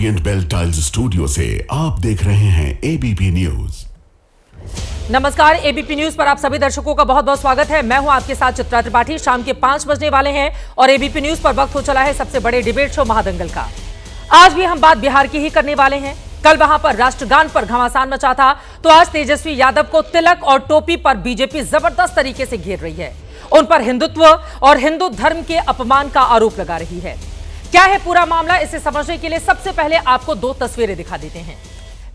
Orient bell tiles studio से आप देख रहे हैं एबीपी न्यूज। नमस्कार, एबीपी न्यूज पर आप सभी दर्शकों का बहुत बहुत स्वागत है। मैं हूं आपके साथ चित्रा त्रिपाठी। शाम के 5 बजने वाले हैं और एबीपी न्यूज पर वक्त हो चला है सबसे बड़े डिबेट शो महादंगल का। आज भी हम बात बिहार की ही करने वाले हैं। कल वहां पर राष्ट्रगान पर घमासान मचा था, तो आज तेजस्वी यादव को तिलक और टोपी पर बीजेपी जबरदस्त तरीके से घेर रही है। उन पर हिंदुत्व और हिंदू धर्म के अपमान का आरोप लगा रही है। क्या है पूरा मामला, इसे समझने के लिए सबसे पहले आपको दो तस्वीरें दिखा देते हैं।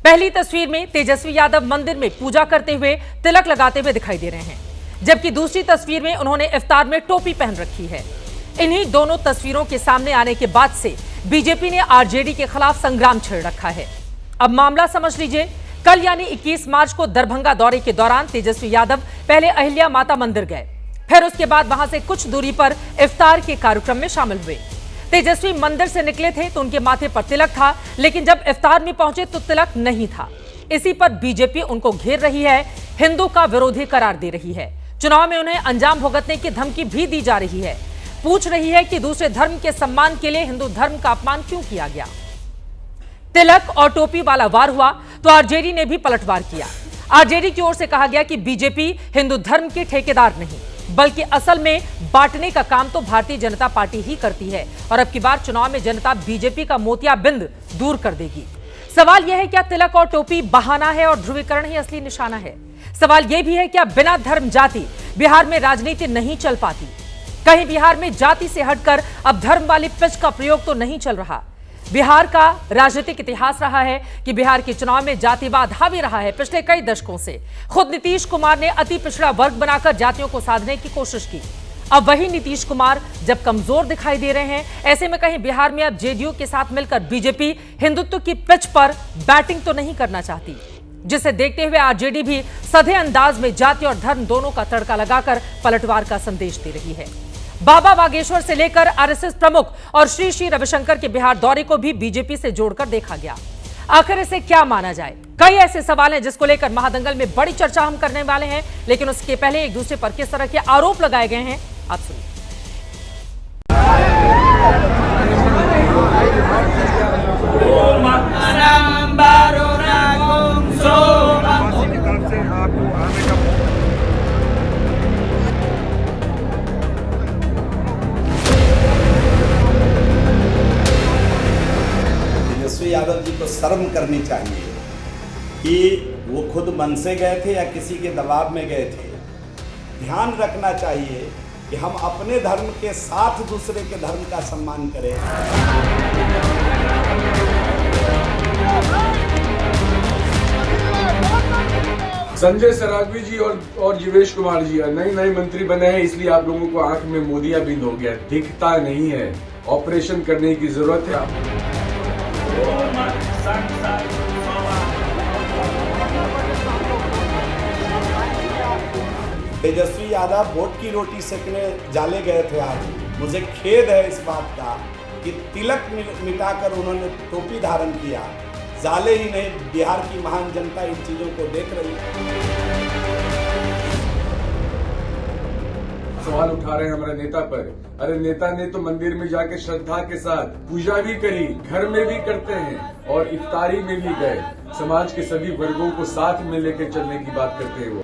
पहली तस्वीर में तेजस्वी यादव मंदिर में पूजा करते हुए तिलक लगाते हुए दिखाई दे रहे हैं, जबकि दूसरी तस्वीर में उन्होंने इफ्तार में टोपी पहन रखी है। इन्हीं दोनों तस्वीरों के सामने आने के बाद से बीजेपी ने आरजेडी के खिलाफ संग्राम छेड़ रखा है। अब मामला समझ लीजिए। कल यानी 21 मार्च को दरभंगा दौरे के दौरान तेजस्वी यादव पहले अहिल्या माता मंदिर गए, फिर उसके बाद वहां से कुछ दूरी पर इफ्तार के कार्यक्रम में शामिल हुए। तेजस्वी मंदिर से निकले थे तो उनके माथे पर तिलक था, लेकिन जब इफ्तार में पहुंचे तो तिलक नहीं था। इसी पर बीजेपी उनको घेर रही है, हिंदू का विरोधी करार दे रही है। चुनाव में उन्हें अंजाम भुगतने की धमकी भी दी जा रही है। पूछ रही है कि दूसरे धर्म के सम्मान के लिए हिंदू धर्म का अपमान क्यों किया गया। तिलक और टोपी वाला वार हुआ तो आरजेडी ने भी पलटवार किया। आरजेडी की ओर से कहा गया कि बीजेपी हिंदू धर्म के ठेकेदार नहीं, बल्कि असल में बांटने का काम तो भारतीय जनता पार्टी ही करती है और अब की बार चुनाव में जनता बीजेपी का मोतियाबिंद दूर कर देगी। सवाल यह है, क्या तिलक और टोपी बहाना है और ध्रुवीकरण ही असली निशाना है? सवाल यह भी है, क्या बिना धर्म जाति बिहार में राजनीति नहीं चल पाती? कहीं बिहार में जाति से हटकर अब धर्म वाली पिच का प्रयोग तो नहीं चल रहा? बिहार का राजनीतिक इतिहास रहा है कि बिहार के चुनाव में जातिवाद हावी रहा है पिछले कई दशकों से। खुद नीतीश कुमार ने अति पिछड़ा वर्ग बनाकर जातियों को साधने की कोशिश की। अब वही नीतीश कुमार जब कमजोर दिखाई दे रहे हैं, ऐसे में कहीं बिहार में अब जेडीयू के साथ मिलकर बीजेपी हिंदुत्व की पिच पर बैटिंग तो नहीं करना चाहती, जिसे देखते हुए आरजेडी भी सधे अंदाज में जाति और धर्म दोनों का तड़का लगाकर पलटवार का संदेश दे रही है। बाबा बागेश्वर से लेकर आरएसएस प्रमुख और श्री श्री रविशंकर के बिहार दौरे को भी बीजेपी से जोड़कर देखा गया। आखिर इसे क्या माना जाए? कई ऐसे सवाल हैं जिसको लेकर महादंगल में बड़ी चर्चा हम करने वाले हैं, लेकिन उसके पहले एक दूसरे पर किस तरह के आरोप लगाए गए हैं आप सुनिए। यादव जी को शर्म करनी चाहिए कि वो खुद मन से गए थे या किसी के दबाव में गए थे। ध्यान रखना चाहिए कि हम अपने धर्म के साथ दूसरे के धर्म का सम्मान करें। संजय सरावगी जी और जीवेश कुमार जी नए मंत्री बने हैं, इसलिए आप लोगों को आंख में मोतियाबिंद हो गया, दिखता नहीं है। ऑपरेशन करने की जरूरत है। तेजस्वी यादव वोट की रोटी सेकने जाले गए थे। आज मुझे खेद है इस बात का कि तिलक मिटाकर उन्होंने टोपी धारण किया। जाले ही नहीं, बिहार की महान जनता इन चीजों को देख रही है। सवाल उठा रहे हैं हमारे नेता पर। अरे नेता ने तो मंदिर में जाके श्रद्धा के साथ पूजा भी करी, घर में भी करते हैं और इफ्तारी में भी गए। समाज के सभी वर्गों को साथ में लेकर चलने की बात करते हैं वो।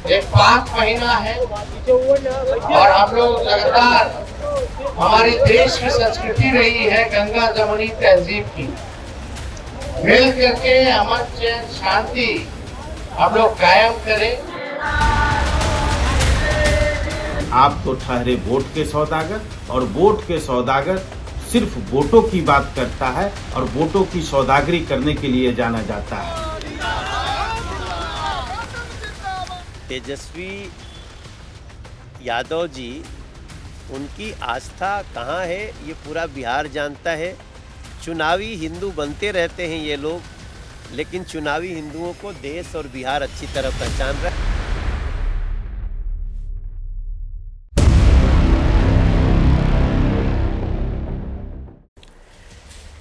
एक पाक महीना है और हम लोग लगातार हमारे देश की संस्कृति रही है गंगा जमुनी तहजीब की, मिल करके अमन चैन शांति हम लोग कायम करें। आप तो ठहरे वोट के सौदागर, और वोट के सौदागर सिर्फ वोटों की बात करता है और वोटों की सौदागरी करने के लिए जाना जाता है। तेजस्वी यादव जी, उनकी आस्था कहाँ है ये पूरा बिहार जानता है। चुनावी हिंदू बनते रहते हैं ये लोग, लेकिन चुनावी हिंदुओं को देश और बिहार अच्छी तरह पहचान रहा है।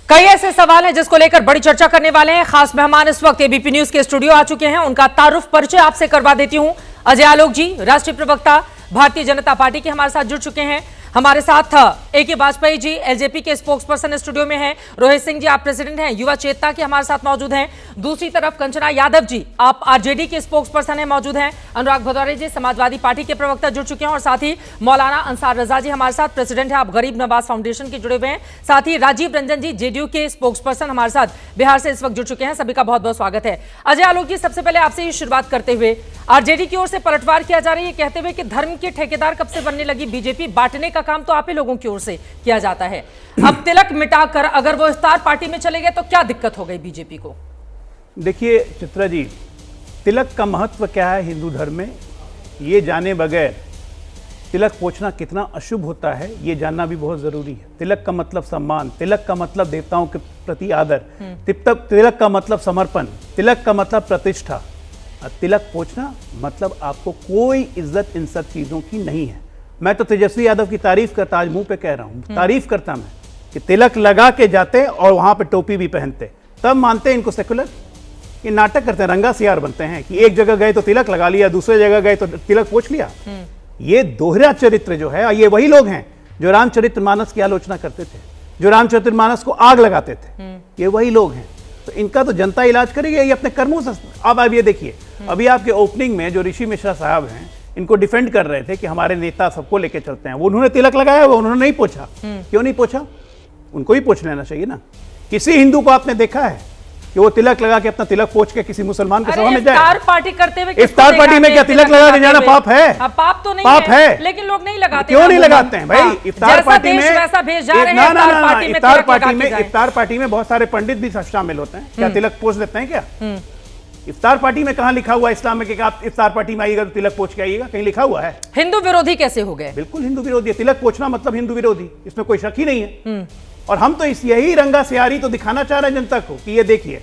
कई ऐसे सवाल हैं जिसको लेकर बड़ी चर्चा करने वाले हैं। खास मेहमान इस वक्त एबीपी न्यूज के स्टूडियो आ चुके हैं। उनका तारुफ परिचय आपसे करवा देती हूं। अजय आलोक जी, राष्ट्रीय प्रवक्ता भारतीय जनता पार्टी के हमारे साथ जुड़ चुके हैं। हमारे साथ ए.के. वाजपेयी जी एलजेपी के स्पोक्स पर्सन स्टूडियो में हैं। रोहित सिंह जी, आप प्रेसिडेंट हैं युवा चेतना के, हमारे साथ मौजूद हैं। दूसरी तरफ कंचना यादव जी, आप आरजेडी के स्पोक्स पर्सन हैं, मौजूद हैं। अनुराग भदौरे जी समाजवादी पार्टी के प्रवक्ता जुड़ चुके हैं, और साथ ही मौलाना अंसार रजा जी हमारे साथ प्रेसिडेंट हैं, आप गरीब नवाज फाउंडेशन के जुड़े हुए हैं। साथ ही राजीव रंजन जी जेडीयू के स्पोक्स पर्सन हमारे साथ बिहार से इस वक्त जुड़ चुके हैं। सभी का बहुत बहुत स्वागत है। अजय आलोक जी, सबसे पहले आपसे ही शुरुआत करते हुए, आरजेडी की ओर से पलटवार किया जा रही है कहते हुए कि धर्म के ठेकेदार कब से बनने लगी बीजेपी, बांटने का काम तो आप ही लोगों की ओर से किया जाता है। अब तिलक मिटाकर अगर वो इफ्तार पार्टी में चले गए तो क्या दिक्कत हो गई बीजेपी को? देखिए चित्रा जी, तिलक का महत्व क्या है हिंदू धर्म में, ये जाने बगैर तिलक पोंछना कितना अशुभ होता है ये जानना भी बहुत जरूरी है। तिलक का मतलब सम्मान, तिलक का मतलब देवताओं के प्रति आदर, तिलक का मतलब समर्पण, तिलक का मतलब प्रतिष्ठा। तिलक पोंछना मतलब आपको कोई इज्जत इन सब चीज़ों की नहीं है। मैं तो तेजस्वी यादव की तारीफ करता, आज मुंह पे कह रहा हूँ, तारीफ करता मैं कि तिलक लगा के जाते और वहाँ पे टोपी भी पहनते, तब मानते हैं इनको सेकुलर। ये नाटक करते हैं, रंगा सियार बनते हैं कि एक जगह गए तो तिलक लगा लिया, दूसरे जगह गए तो तिलक पोंछ लिया। ये दोहरा चरित्र जो है, ये वही लोग हैं जो रामचरितमानस की आलोचना करते थे, जो रामचरितमानस को आग लगाते थे, ये वही लोग हैं। तो इनका तो जनता इलाज करेगी, ये अपने कर्मों से। अब ये देखिए, अभी आपके ओपनिंग में जो ऋषि मिश्रा साहब हैं, इनको डिफेंड कर रहे थे कि हमारे नेता सबको लेके चलते हैं, वो उन्होंने तिलक लगाया, वो उन्होंने नहीं पोछा। क्यों नहीं पोछा? उनको ही पोछ लेना चाहिए ना। किसी हिंदू को आपने देखा है कि वो तिलक लगा के अपना तिलक पोंछ के किसी मुसलमान के सभा में जाए? इफ्तार पार्टी करते हुए इफ्तार पार्टी में क्या तिलक लगा के जाना पाप है? पाप तो नहीं पाप है, लेकिन लोग नहीं लगाते। क्यों नहीं लगाते हैं भाई? इफ्तार पार्टी में इफ्तार पार्टी में बहुत सारे पंडित भी शामिल होते हैं। क्या तिलक पोंछ देते हैं क्या? इफ्तार पार्टी में कहां लिखा हुआ इस्लाम में कि आप इफ्तार पार्टी में आइएगा तो तिलक पोंछ के आइएगा? कहीं लिखा हुआ है? हिंदू विरोधी कैसे हो गए? बिल्कुल हिंदू विरोधी है। तिलक पोंछना मतलब हिंदू विरोधी, इसमें कोई शक ही नहीं है। और हम तो यही रंगा सियारी तो दिखाना चाह रहे हैं जनता को कि ये देखिए,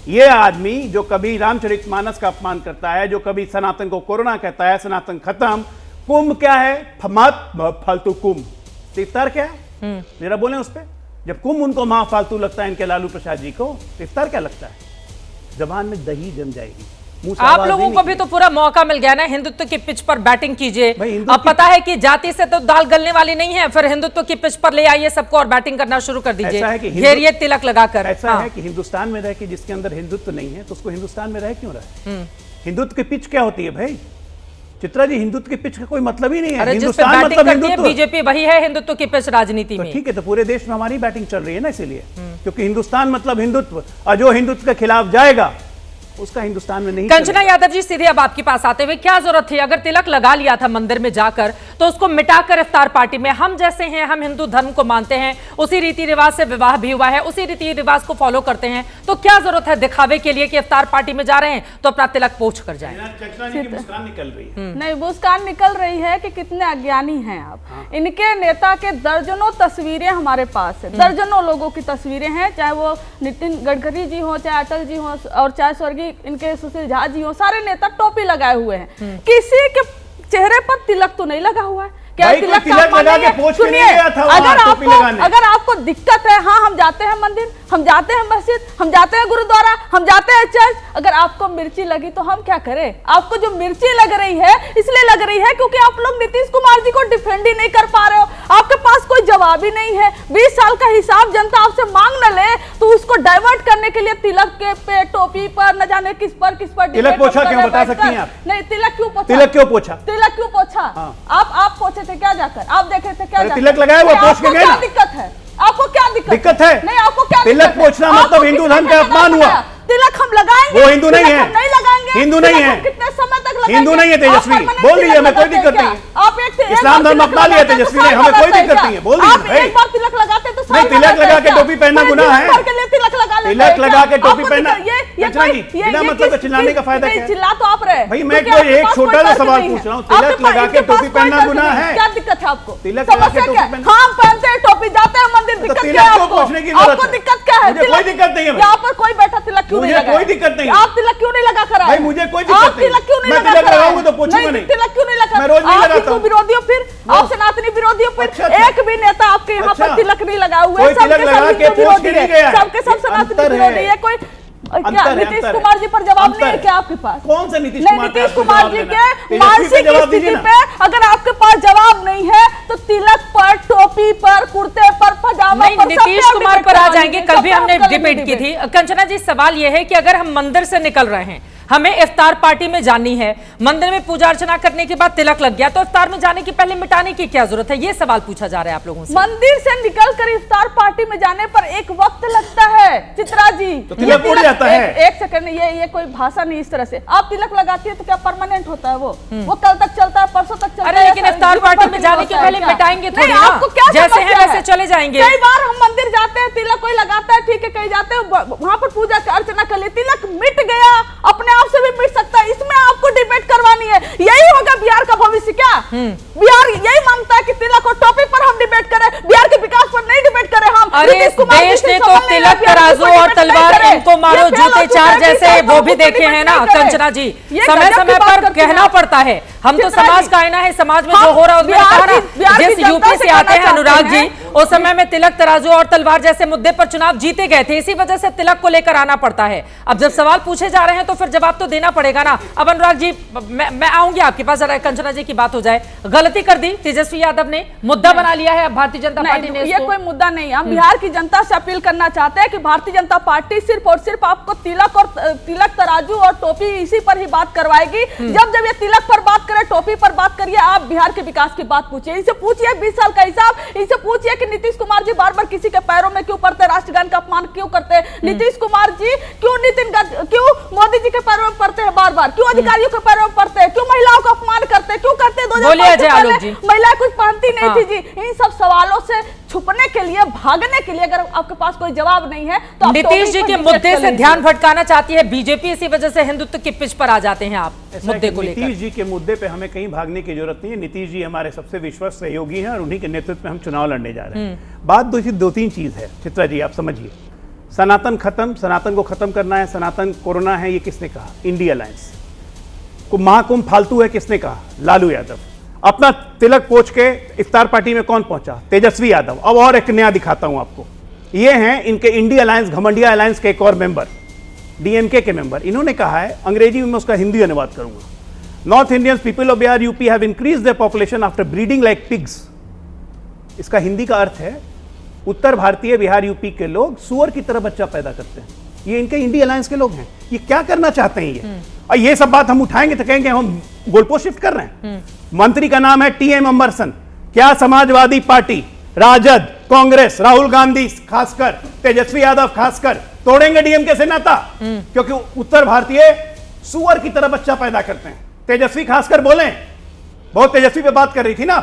ये आदमी जो कभी रामचरितमानस का अपमान करता है, जो कभी सनातन को कोरोना कहता है, सनातन खत्म, कुंभ क्या है? फालतू कुंभ। इफ्तार क्या है जरा बोले उस पर? जब कुंभ उनको महा फालतू लगता है इनके लालू प्रसाद जी को, तो इफ्तार क्या लगता है? जबान में दही जम जाएगी। आप लोगों को भी तो पूरा मौका मिल गया ना, हिंदुत्व की पिच पर बैटिंग कीजिए। अब पता है कि जाति से तो दाल गलने वाली नहीं है, फिर हिंदुत्व की पिच पर ले आइए सबको और बैटिंग करना शुरू कर दीजिए, घेरिए तिलक लगाकर। ऐसा है कि हिंदुस्तान में रह के जिसके अंदर हिंदुत्व नहीं है तो उसको हिंदुस्तान में रह क्यों रहे? हिंदुत्व की पिच क्या होती है भाई? चित्रा जी, हिंदुत्व की पिच का कोई मतलब ही नहीं है। हिंदुस्तान मतलब हिंदुत्व। बीजेपी वही है हिंदुत्व की पिच राजनीति में। ठीक है, तो पूरे देश में हमारी बैटिंग चल रही है ना, इसीलिए क्योंकि हिंदुस्तान मतलब हिंदुत्व, और जो हिंदुत्व के खिलाफ जाएगा उसका हिंदुस्तान में नहीं। कंचना यादव जी, सीधे अब आपके पास आते हुए, क्या जरूरत थी? अगर तिलक लगा लिया था मंदिर में जाकर तो उसको मिटाकर इफ्तार पार्टी में, हम जैसे हैं, हम हिंदू धर्म को मानते हैं, उसी रीति रिवाज से विवाह भी हुआ है, उसी रीति रिवाज को फॉलो करते हैं, तो क्या जरूरत है दिखावे के लिए कि इफ्तार पार्टी में जा रहे हैं तो अपना तिलक पोंछ कर जाए? मुस्कान निकल रही है। नहीं, मुस्कान निकल रही है कि कितने अज्ञानी हैं आप। इनके नेता के दर्जनों तस्वीरें हमारे पास है, दर्जनों लोगों की तस्वीरें हैं, चाहे वो नितिन गडकरी जी हो, चाहे अटल जी हो, और चाहे स्वर्गीय इनके सुशील झा जी हो, सारे नेता टोपी लगाए हुए हैं। किसी के चेहरे पर तिलक तो नहीं लगा हुआ है। क्या तिलक लगा के पोंछ के नहीं गया था? अगर आपको दिक्कत है, हाँ हम जाते हैं मंदिर, हम जाते हैं मस्जिद, हम जाते हैं गुरुद्वारा, हम जाते हैं चर्च। अगर आपको मिर्ची लगी तो हम क्या करें? आपको जो मिर्ची लग रही है इसलिए लग रही है क्योंकि आप लोग नीतीश कुमार जी को डिफेंड ही नहीं कर पा रहे हो, आपके पास कोई जवाब ही नहीं है। 20 साल का हिसाब जनता आपसे मांग न ले तो उसको डाइवर्ट करने के लिए तिलक के पे, टोपी पर, न जाने किस पर तिलक पोछा। क्यों बता सकती हैं आप? नहीं, तिलक क्यों पोछा? तिलक क्यों पोछा? तिलक क्यों पोछा? आप पोछे थे क्या जाकर? आप देखे थे क्या? तिलक लगाया हुआ पोंछ के गए ना? क्या दिक्कत है? आपको क्या दिक्कत है? नहीं, आपको क्या तिलक पोंछना मतलब हिंदू धर्म का अपमान हुआ। तिलक हम लगाएंगे, वो हिंदू नहीं है, नहीं लगाएंगे। हिंदू नहीं है, कितने समय तक लगाएंगे? हिंदू नहीं है तेजस्वी, बोल दीजिए, हमें कोई दिक्कत नहीं है। आप एक इस्लाम धर्म अपना लिया तेजस्वी ने, हमें कोई दिक्कत नहीं है, बोल दीजिए। एक बार तिलक लगाते तो नहीं, तिलक लगा के टोपी पहनना गुनाह है। तिलक लगा के टोपी पहनना, बिना मतलब चिल्लाने का फायदा क्या है? चिल्ला तो आप रहे भाई, मैं कोई एक छोटा सा सवाल पूछ रहा हूँ, तिलक लगा के टोपी पहनना गुनाह है? क्या दिक्कत है आपको? तिलक लगा के टोपी पहनना, हम पहनते हैं टोपी, जाते हैं मंदिर, दिक्कत क्या है आपको? आपको दिक्कत क्या है? मुझे कोई दिक्कत नहीं है। यहाँ पर कोई बैठा तिलक क्यों नहीं लगा? कोई दिक्कत नहीं। आप तिलक क्यों नहीं लगा कर आए? भाई मुझे कोई दिक्कत नहीं। तिलक क्यों नहीं मैं लगा? तिलक लगाऊंगा तो पूछूंगा नहीं। तिलक क्यों नहीं लगा? मैं रोज नहीं लगाता हूं। विरोधियों, फिर आप सनातनी विरोधियों, फिर एक भी नेता आपके यहाँ पर तिलक नहीं लगा हुआ है। तिलक लगा के पोंछ के नहीं गया, सबके सब सनातनी विरोधी है। कोई क्या नीतीश कुमार जी पर जवाब नहीं है क्या आपके पास? कौन सा नीतीश कुमार जी के मानसिक स्थिति पे अगर आपके पास जवाब नहीं है तो तिलक पर पर, कुर्ते पर, पजामा नहीं, पर, सब पे नीतीश आप कुमार डिबेट पर आ करवा जाएंगे। दीजिए, कल भी सब पे हमने आप करेंगे डिबेट की डिबेट। थी। कंचना जी, सवाल यह है कि अगर हम मंदिर से निकल रहे हैं, हमें इफ्तार पार्टी में जानी है, मंदिर में पूजा अर्चना करने के बाद तिलक लग गया, तो इफ्तार में जाने की पहले मिटाने की क्या जरूरत है? ये सवाल पूछा जा रहा है आप लोगों से। मंदिर से निकलकर इफ्तार पार्टी में जाने पर एक वक्त लगता है चित्रा जी, तो तिलक उड़ जाता है। एक सेकंड, ये कोई भाषा नहीं इस तरह से। आप तिलक लगाती है तो क्या परमानेंट होता है? वो कल तक चलता है, परसों तक चलता है। अरे लेकिन इफ्तार पार्टी में जाने के पहले मिटाएंगे थोड़ी ना, आपको क्या जैसे हैं वैसे चले जाएंगे। कई बार हम मंदिर जाते हैं, तिलक कोई लगाता है, ठीक है, कहीं जाते हैं वहां पर पूजा अर्चना कर ले, तिलक मिट गया, अपने आप से भी मिट सकता है। इसमें आपको डिबेट करवानी है। यही होगा बिहार का भविष्य क्या? बिहार यही मांगता है कि तिलक और टोपी पर हम डिबेट करें, बिहार के विकास पर नहीं डिबेट करें हम। अरे देश ने तो तिलक, तराजू और तलवार, इनको मारो जूते चार जैसे वो भी देखे हैं ना कंचना जी। समय समय पर कहना पड़ता है, हम तो समाज का आईना है, समाज में जो हो रहा है उसमें कहा ना, जिस यूपी से आते हैं अनुराग जी, उस समय में तिलक, तराजू और तलवार जैसे मुद्दे पर चुनाव जीते गए थे, इसी वजह से तिलक को लेकर आना पड़ता है। अब जब सवाल पूछे जा रहे हैं तो फिर जवाब तो देना पड़ेगा ना। अब अनुराग जी, मैं आऊंगी आपके पास, जरा कंचना जी की बात हो जाए। गलती कर दी तेजस्वी यादव ने, मुद्दा बना लिया है अब भारतीय जनता पार्टी ने। ये कोई मुद्दा नहीं है। हम बिहार की जनता से अपील करना चाहते हैं कि भारतीय जनता पार्टी सिर्फ और सिर्फ आपको तिलक, तराजू और टोपी इसी पर ही बात करवाएगी। जब ये तिलक पर बात करे, टोपी पर बात करिए, आप बिहार के विकास की बात पूछिए। इनसे पूछिए 20 साल का हिसाब, इनसे पूछिए कि नीतीश कुमार जी बार बार किसी के पैरों में क्यों पड़ते, राष्ट्रगान का अपमान क्यों करते, नीतीश कुमार जी क्यों मोदी जी के पैरों में पड़ते हैं बार बार, क्यों अधिकारियों के पैरों में पड़ते हैं, क्यों महिलाओं का अपमान करते हैं, क्यों करते हैं? 2005 से पहले महिलाएं कुछ पहनती नहीं थी जी। इन सब सवालों से छुपने के लिए, भागने के लिए अगर आपके पास कोई जवाब नहीं है तो नीतीश जी के मुद्दे से ध्यान भटकाना चाहती है बीजेपी, इसी वजह से हिंदुत्व की पिच पर आ जाते हैं आप मुद्दे को लेकर। नीतीश जी के मुद्दे पे हमें कहीं भागने की जरूरत नहीं है। नीतीश जी हमारे सबसे विश्वस्त सहयोगी हैं और उन्हीं के नेतृत्व में हम चुनाव लड़ने जा रहे हैं। बात दो तीन चीज है चित्रा जी, आप समझिए। सनातन को खत्म करना है, सनातन कोरोना है, ये किसने कहा? India alliance. महाकुंभ फालतू है, किसने कहा? लालू यादव। अपना तिलक पोंछ के इफ्तार पार्टी में कौन पहुंचा? तेजस्वी यादव। अब और एक नया दिखाता हूं आपको, ये हैं इनके इंडिया अलायंस, घमंडिया अलायंस के एक और मेंबर, डीएमके के मेंबर। इन्होंने कहा है, अंग्रेजी में मैं उसका हिंदी अनुवाद करूंगा, north Indians people of Bihar UP have increased their population after breeding like pigs. इसका हिंदी का अर्थ है, उत्तर भारतीय बिहार यूपी के लोग सुअर की तरह बच्चा पैदा करते हैं। ये इनके इंडिया अलायंस के लोग हैं। ये क्या करना चाहते हैं ये? और ये सब बात हम उठाएंगे तो कहेंगे हम गोलपोस्ट शिफ्ट कर रहे हैं। मंत्री का नाम है टीएम अंबरसन। क्या समाजवादी पार्टी, राजद, कांग्रेस, राहुल गांधी खासकर, तेजस्वी यादव खासकर तोड़ेंगे डीएमके से नाता? क्योंकि उत्तर भारतीय सुअर की तरह बच्चा पैदा करते हैं। तेजस्वी खासकर बोले, बहुत तेजस्वी पे बात कर रही थी ना,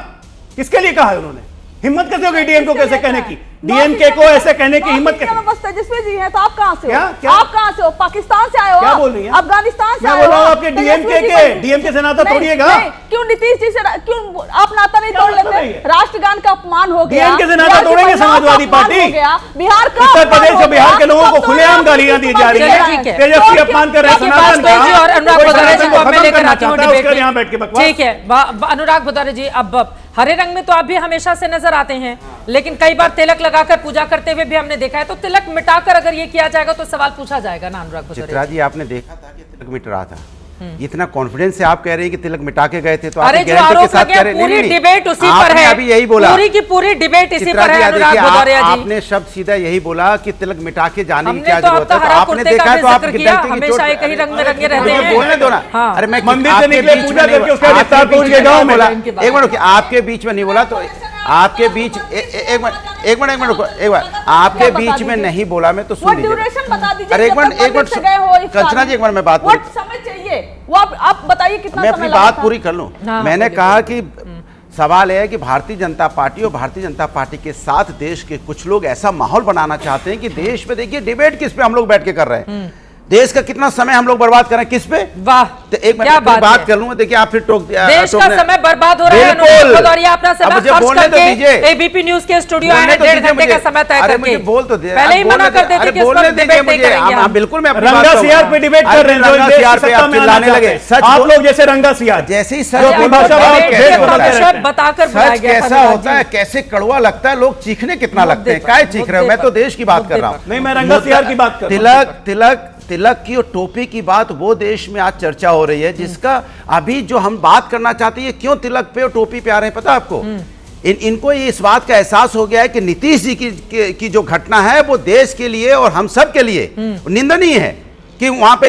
किसके लिए कहा है उन्होंने? हिम्मत कैसे हो गई डीएम को कैसे कहने की? डीएमके को ऐसे कहने की हिम्मत कैसे? बस तेजस्वी जी हैं तो आप कहां से हो? क्या? आप कहां से हो? पाकिस्तान से आए हो? क्या बोल रही हैं? अफगानिस्तान से मैं आए बोल हो? रहा हूं आपके डीएमके से नाता तोड़िएगा। क्यों नीतीश जी से, क्यों आप नाता नहीं तोड़ लेते? राष्ट्रगान का अपमान हो गया, डीएमके से नाता तोड़ेंगे समाजवादी पार्टी? बिहार का उत्तर प्रदेश और बिहार के लोगों को खुलेआम गालियां दी जा रही है, तेजस्वी अपमान कर रहे हैं सनातन का। और अनुराग भदौरे जी को अब मैं लेकर आती हूं डिबेट में। यहां बैठ के बकवास। ठीक है अनुराग भदौरे जी, अब हरे रंग में तो आप भी हमेशा से नजर आते हैं, लेकिन कई बार तिलक लगाकर पूजा करते हुए भी हमने देखा है, तो तिलक मिटाकर अगर ये किया जाएगा तो सवाल पूछा जाएगा ना अनुराग भदौरे? चित्रा जी, आपने देखा था कि तिलक मिट रहा था। इतना कॉन्फिडेंस से आप कह रहे हैं कि तिलक मिटा के गए थे, तो अरे जो आरोप लगे पूरी डिबेट उसी पर है, अभी यही बोला, पूरी की पूरी डिबेट इसी पर है अनुराग भदौरे जी। आपने शब्द सीधा यही बोला कि तिलक मिटा के जाने की हमने क्या तो जरूरत है? तो हरा आपने कुर्ते देखा का तो आप जिक्र किया, हमेशा एक ही रंग में रंगे रहते हैं। बोलने दो ना। हाँ। अरे मैं मंदिर से निकले पूजा करके उसका विस्तार पहुंच गया गांव में। एक मिनट, आपके बीच में नहीं बोला तो आपके बीच एक मिनट रुको, एक बार आपके बीच में नहीं बोला, मैं तो सुन लीजिए। अरे एक मिनट कंचना जी, एक मिनट मैं बात समय चाहिए वो आप बताइए कितना मैं अपनी बात पूरी कर लूं। मैंने कहा कि सवाल है कि भारतीय जनता पार्टी और भारतीय जनता पार्टी के साथ देश के कुछ लोग ऐसा माहौल बनाना चाहते हैं कि देश में, देखिए डिबेट किस पे हम लोग बैठ के कर रहे हैं, देश का कितना समय हम लोग बर्बाद कर रहे हैं किस पे? वाह, तो एक मिनट बात कर लूंगा, देखिए आप फिर टोक दिया। देश का समय बर्बाद हो रहा है अनुराग भदौरे, अपना समय खर्च करके एबीपी न्यूज के स्टूडियो में 1.5 घंटे का समय तय करके बोल तो दे, पहले ही मना कर देते कि इस पर डिबेट नहीं करेंगे। बिल्कुल मैं रंगा सियार पे डिबेट कर रहे हैं, रंगा सियार पे आप चिल्लाने लगे। आप लोग जैसे रंगा सियार, जैसे ही शब्द बताकर सच कैसा होता है, कैसे कड़वा लगता है, लोग चीखने कितना लगते हैं, क्या चीख रहे हो? मैं तो देश की बात कर रहा हूँ। नहीं, मैं रंगा सियार की बात कर रहा हूं। तिलक की और टोपी की बात वो देश में आज चर्चा हो रही है जिसका अभी जो हम बात करना चाहते हैं, क्यों तिलक पे और टोपी पे आ रहे हैं पता आपको? इनको ये इस बात का एहसास हो गया है कि नीतीश जी की जो घटना है वो देश के लिए और हम सब के लिए निंदनीय है कि वहां पे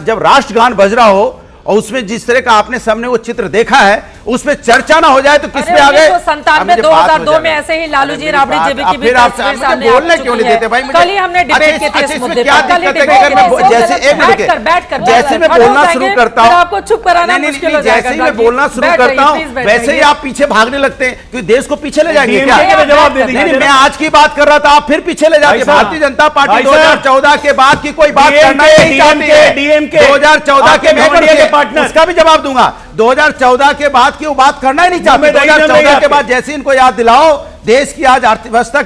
जब राष्ट्रगान बज रहा हो और उसमें जिस तरह का आपने सामने वो चित्र देखा है उसमें चर्चा ना हो जाए तो किस पे आ गए। 1997-2002 में ऐसे ही लालू जी राबड़ी जेबी की भी तस्वीर सामने आ बोलने क्यों नहीं देते भाई? कल ही हमने डिबेट की थी इस मुद्दे क्या पर। दिक्कत है अगर मैं जैसे एक मिनट जैसे मैं बोलना शुरू करता हूँ आपको चुप कराना मुश्किल हो जाएगा। जैसे ही मैं बोलना शुरू करता हूँ वैसे ही आप पीछे भागने लगते हैं क्योंकि देश को पीछे ले जाएंगे क्या? नहीं, मैं आज की बात कर रहा था, आप फिर पीछे ले जाते। भारतीय जनता पार्टी 2014 के बाद की कोई बात करना नहीं चाहती है। 2014 के उसका भी जवाब दूंगा। 2014 के बाद की वो बात करना ही नहीं चाहते। 2014 के बाद जैसे इनको याद दिलाओ देश की आज अर्थव्यवस्था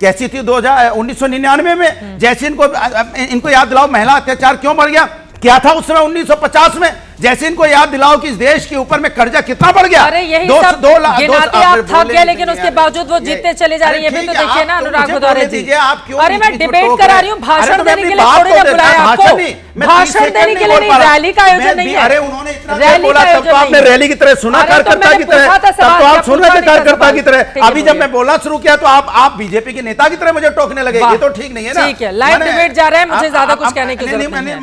कैसी थी 1999 में, जैसे इनको याद दिलाओ महिला अत्याचार क्यों बढ़ गया, क्या था उस समय 1950 में, जैसे इनको याद दिलाओ कि इस देश के ऊपर में कर्जा कितना बढ़ गया। अरे यही सब गिनाते आप थक गए, लेकिन उसके बावजूद वो जीतते चले जा रही है। तो देखिए ना अनुराग भदौरिया जी, अरे मैं डिबेट करा रही हूँ, भाषण देने के लिए थोड़ी ना बुलाया आपको, भाषण देने के लिए नहीं, रैली का आयोजन नहीं है। अरे उन्होंने इतना बोला तब तो आपने रैली की तरह सुना, कार्यकर्ता की तरह, तब तो आप सुन रहे थे कार्यकर्ता की तरह। अभी जब मैं बोलना शुरू किया तो आप बीजेपी के नेता की तरह मुझे टोकने लगे, ये तो ठीक नहीं है ना। ठीक है, लाइव डिबेट जा रहा है, मुझे ज्यादा कुछ कहने की जरूरत नहीं है।